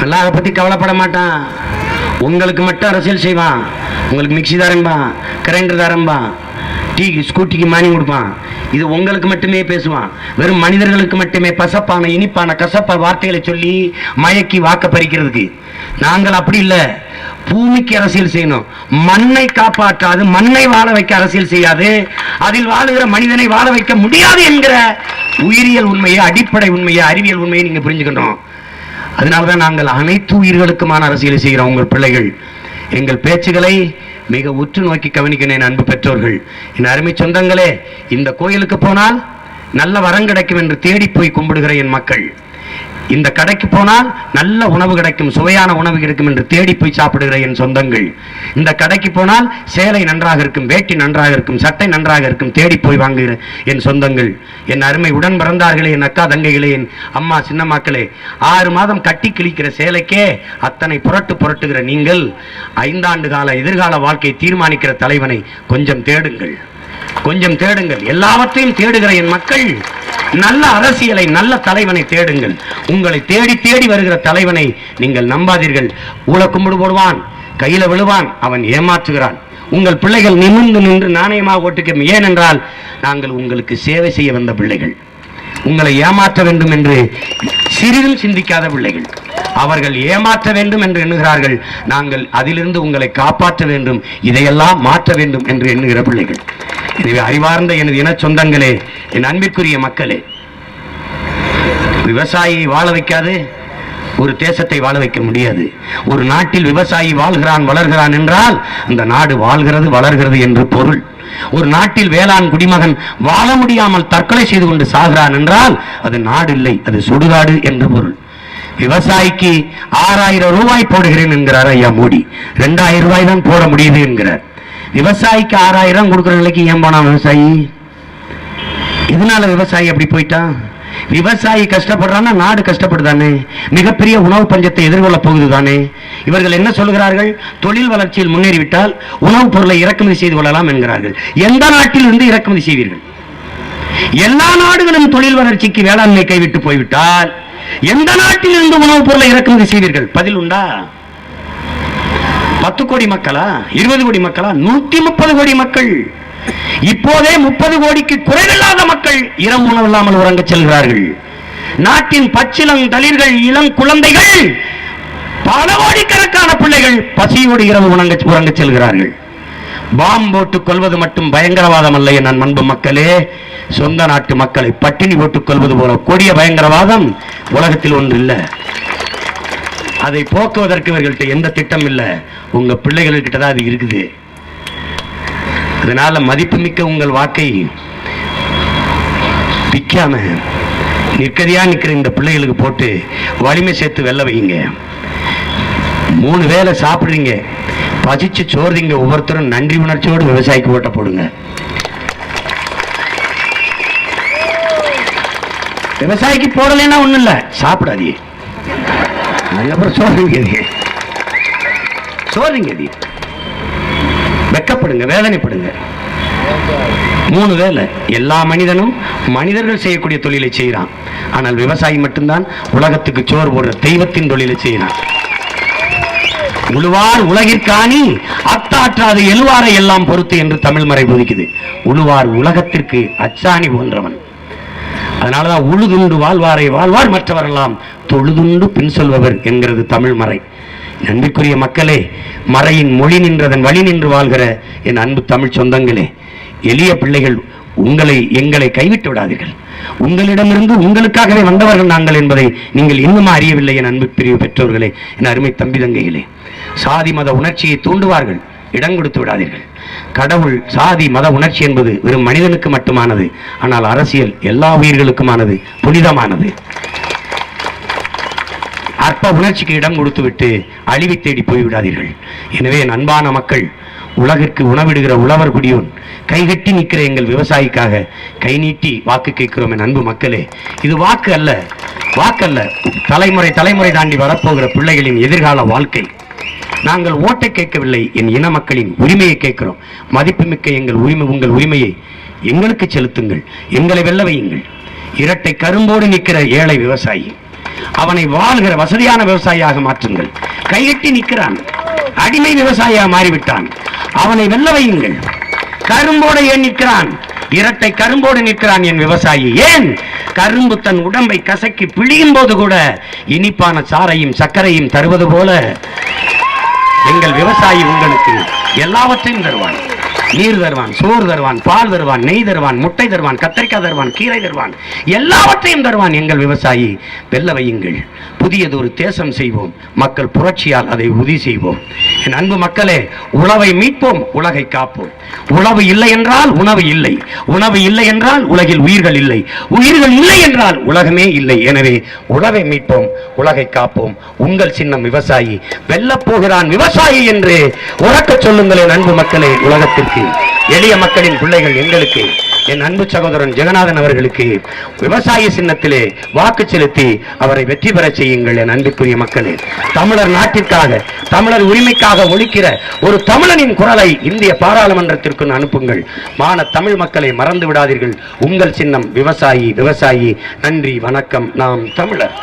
எல்லாம் அதை பத்தி கவலைப்பட மாட்டான். உங்களுக்கு மட்டும் அரசியல் செய்வான். உங்களுக்கு மிக்சி தரம்பான், கிரைண்டர் தரம்பான், டீ ஸ்கூட்டிக்கு மானி கொடுப்பான். இது உங்களுக்கு மட்டுமே பேசுவான். வெறும் மனிதர்களுக்கு மட்டுமே பசப்பான, இனிப்பான, கசப்ப வார்த்தைகளை சொல்லி மயக்கி வாக்க பறிக்கிறதுக்கு. நாங்கள் அப்படி இல்லை. பூமிக்கு அரசியல் செய்யணும். மண்ணை காப்பாற்றாது, மண்ணை வாழ வைக்க அரசியல் செய்யாது, அதில் வாழுகிற மனிதனை வாழ வைக்க முடியாது என்கிற உயிரியல் உண்மையை, அடிப்படை உண்மையை, அறிவியல் உண்மையை நீங்க புரிஞ்சுக்கணும். அதனால்தான் நாங்கள் அனைத்து உயிர்களுக்குமான அரசியலை செய்கிறோம். உங்கள் பிள்ளைகள் எங்கள் பேச்சுகளை மிக உற்று நோக்கி கவனிக்கணும். அன்பு பெற்றோர்கள், என் அருமை சொந்தங்களே, இந்த கோயிலுக்கு போனால் நல்ல வரம் கிடைக்கும் என்று தேடி போய் கும்பிடுகிற என் மக்கள், இந்த கடைக்கு போனால் நல்ல உணவு கிடைக்கும், சுவையான உணவு கிடைக்கும் என்று தேடி போய் சாப்பிடுகிற என் சொந்தங்கள், இந்த கடைக்கு போனால் சேலை நன்றாக இருக்கும், வேட்டி நன்றாக இருக்கும், சட்டை நன்றாக இருக்கும், தேடி போய் வாங்குகிற என் சொந்தங்கள், என் அருமை உடன் பிறந்தார்களே, என் அக்கா தங்கைகளே, என் அம்மா சின்னம்மாக்களே, 6 மாதம் கட்டி கிழிக்கிற சேலைக்கே அத்தனை புரட்டுகிற நீங்கள் 5 ஆண்டு கால எதிர்கால வாழ்க்கை தீர்மானிக்கிற தலைவனை கொஞ்சம் தேடுங்கள், கொஞ்சம் தேடுங்கள். எல்லாவற்றையும் தேடுகிற என் மக்கள், நல்ல அரசியலை, நல்ல தலைவனை தேடுங்கள். உங்களை தேடி தேடி வருகிற தலைவனை நீங்கள் நம்பாதீர்கள். ஊழ கும்பிடு போடுவான், கையில விழுவான், அவன் ஏமாற்றுகிறான். உங்கள் பிள்ளைகள் நிமிர்ந்து நின்று நாணயமாக ஓட்டுக்க. ஏனென்றால் நாங்கள் உங்களுக்கு சேவை செய்ய வந்த பிள்ளைகள், உங்களை ஏமாற்ற வேண்டும் என்று சிறிதும் சிந்திக்காத பிள்ளைகள். அவர்கள் ஏமாற்ற வேண்டும் என்று எண்ணுகிறார்கள், நாங்கள் அதிலிருந்து உங்களை காப்பாற்ற வேண்டும், இதையெல்லாம் மாற்ற வேண்டும் என்று எண்ணுகிற பிள்ளைகள். எனவே அறிவார்ந்த எனது இன சொந்தங்களே, என் அன்பிற்குரிய மக்களே, விவசாயியை வாழ வைக்காது, ஒரு தேசத்தை வாழ வைக்க முடியாது. ஒரு நாட்டில் விவசாயி வாழ்கிறான் வளர்கிறான் என்றால் அந்த நாடு வாழ்கிறது வளர்கிறது என்று பொருள். ஒரு நாட்டில் வேளாண் குடிமகன் வாழ முடியாமல் தற்கொலை செய்து கொண்டு சாகிறான் என்றால் அது நாடு இல்லை, அது சுடுகாடு என்று பொருள். விவசாயிக்கு 6000 ரூபாய் போடுகிறேன் என்கிறார் ஐயா மோடி. 2000 ரூபாய் தான் போட முடியுது என்கிறார். விவசாயிக்கு 6000 கொடுக்கிற நிலைக்கு ஏன் போனா விவசாயி? இதனால விவசாயி அப்படி போயிட்டான். விவசாயி கஷ்டப்படுறான்னா நாடு கஷ்டப்படுதானே, மிகப்பெரிய உணவு பஞ்சத்தை எதிர்கொள்ள போகுது தானே. இவர்கள் என்ன சொல்கிறார்கள்? தொழில் வளர்ச்சியில் முன்னேறிவிட்டால் உணவுப் பொருளை இறக்குமதி செய்து கொள்ளலாம் என்கிறார்கள். எந்த நாட்டில் இருந்து இறக்குமதி செய்வீர்கள்? எல்லா நாடுகளும் தொழில் வளர்ச்சிக்கு வேளாண்மை கைவிட்டு போய்விட்டால் எந்த நாட்டில் இருந்து உணவுப் பொருளை இறக்குமதி செய்வீர்கள்? பதில் உண்டா? 10 கோடி மக்களா, 20 கோடி மக்களா, 130 கோடி மக்கள். இப்போதே 30 கோடிக்கு குறைவில்லாத மக்கள் இரவு உணவு இல்லாமல் உறங்க செல்கிறார்கள். நாட்டின் பச்சிளம் தளிர்கள், இளம் குழந்தைகள், பல கோடிக்கணக்கான பிள்ளைகள் பசியோடு இரவு உறங்க செல்கிறார்கள். பாம் போட்டுக் கொள்வது மட்டும் பயங்கரவாதம் அல்ல என் அன்பு மக்களே. சொந்த நாட்டு மக்களை பட்டினி போட்டுக் கொள்வது போல கொடிய பயங்கரவாதம் உலகத்தில் ஒன்று இல்லை. அதை போக்குவதற்கு இவர்கள்ட்ட எந்த திட்டம் இல்லை. உங்க பிள்ளைகள்கிட்ட தான் அது இருக்குது. அதனால மதிப்புமிக்க உங்கள் வாக்கை பிக்காம நிற்கதியா நிற்கிற இந்த பிள்ளைகளுக்கு போட்டு வலிமை சேர்த்து வெல்ல வைங்க. 3 வேளை சாப்பிடுறீங்க, பசிச்சு சோறுங்க. ஒவ்வொருத்தரும் நன்றி உணர்ச்சியோடு விவசாயிக்கு ஓட்ட போடுங்க. விவசாயிக்கு போடலைன்னா ஒண்ணும் இல்ல, சாப்பிடாதீங்க. அதுக்கப்புறம் சோறுங்க, வெக்கப்படுங்க, வேதனைப்படுங்க. 3 வேளை எல்லா மனிதனும் மனிதர்கள் செய்யக்கூடிய தொழிலை செய்யறான். ஆனால் விவசாயி மட்டும்தான் உலகத்துக்கு சோறு போடுற தெய்வத்தின் தொழிலை செய்யறான். உழுவார் உலகிற்காணி அத்தாற்றாது எழுவாரை எல்லாம் பொறுத்து என்று தமிழ் மறை போதிக்குது. உழுவார் உலகத்திற்கு அச்சாணி போன்றவன். அதனாலதான் உழுதுண்டு வாழ்வாரை வாழ்வார் மற்றவரெல்லாம் தொழுதுண்டு பின் சொல்பவர் என்கிறது தமிழ் மறை. அன்பிற்குரிய மக்களே, மறையின் மொழி நின்றதன் வழி நின்று வாழ்கிற என் அன்பு தமிழ் சொந்தங்களே, எளிய பிள்ளைகள் எங்களை கைவிட்டு விடாதீர்கள். உங்களிடமிருந்து உங்களுக்காகவே வந்தவர்கள் நாங்கள் என்பதை நீங்கள் இன்னும் அறியவில்லை என் அன்பு பிரிவு பெற்றோர்களே, என் அருமை தம்பி தங்கைகளே. சாதி மத உணர்ச்சியை தூண்டுவார்கள், இடம் கொடுத்து விடாதீர்கள். கடவுள் சாதி மத உணர்ச்சி என்பது வெறும் மனிதனுக்கு மட்டுமானது. ஆனால் அரசியல் எல்லா உயிர்களுக்குமானது, புனிதமானது. அற்ப உணர்ச்சிக்கு இடம் கொடுத்து விட்டு அழிவை தேடி போய்விடாதீர்கள். எனவே என் அன்பான மக்கள், உலகிற்கு உணவிடுகிற உழவர் குடியோன் கைகட்டி நிற்கிற எங்கள் விவசாயிக்காக கை நீட்டி வாக்கு கேட்கிறோம் என் அன்பு மக்களே. இது வாக்கு அல்ல, தலைமுறை தாண்டி வரப்போகிற பிள்ளைகளின் எதிர்கால வாழ்க்கை. நாங்கள் ஓட்டை கேட்கவில்லை, என் இன மக்களின் உரிமையை கேட்கிறோம். மதிப்புமிக்க உங்கள் உரிமையை எங்களுக்கு செலுத்துங்கள், எங்களை வெல்ல வையுங்கள். இரட்டை கரும்போடு நிற்கிற ஏழை விவசாயி, அவனை வாழ்கிற வசதியான விவசாயியாக மாற்றுங்கள். கைகட்டி நிற்கிறான், அடிமை விவசாயியாக மாறிவிட்டான், அவனை வெல்ல வையுங்கள். கரும்போடு ஏன் நிற்கிறான்? இரட்டை கரும்போடு நிற்கிறான் என் விவசாயி. ஏன்? கரும்பு தன் உடம்பை கசக்கி பிழியும் போது கூட இனிப்பான சாறையும் சர்க்கரையும் தருவது போல எங்கள் விவசாயி உங்களுக்கு எல்லாவற்றையும் தருவான். நீர் தருவான், சோறு தருவான், பால் தருவான், நெய் தருவான், முட்டை தருவான், கத்தரிக்காய் தருவான், கீரை தருவான், எல்லாவற்றையும் தருவான் எங்கள் விவசாயி. வெல்ல வையுங்கள். புதியதொரு தேசம் செய்வோம், மக்கள் புரட்சியால் அதை உறுதி செய்வோம். என் அன்பு மக்களே, உழவை மீட்போம், உலகை காப்போம். உழவு இல்லை என்றால் உணவு இல்லை, உணவு இல்லை என்றால் உலகில் உயிர்கள் இல்லை, உயிர்கள் இல்லை என்றால் உலகமே இல்லை. எனவே உழவை மீட்போம், உலகை காப்போம். உங்கள் சின்னம் விவசாயி, வெல்லப் போகிறான் விவசாயி என்று உறக்க சொல்லுங்கள் என் அன்பு மக்களே. உலகத்திற்கு எளிய மக்களின் பிள்ளைகள் எங்களுக்கு, என் அன்பு சகோதரன் ஜெகநாதன் அவர்களுக்கு விவசாய சின்னத்திலே வாக்கு செலுத்தி அவரை வெற்றி பெற செய்யுங்கள் என் அன்புக்குரிய மக்களே. தமிழர் நாட்டிற்காக, தமிழர் உரிமைக்காக ஒலிக்கிற ஒரு தமிழனின் குரலை இந்திய பாராளுமன்றத்திற்கு அனுப்புங்கள். மான தமிழ் மக்களை மறந்து விடாதீர்கள். உங்கள் சின்னம் விவசாயி. நன்றி, வணக்கம். நாம் தமிழர்.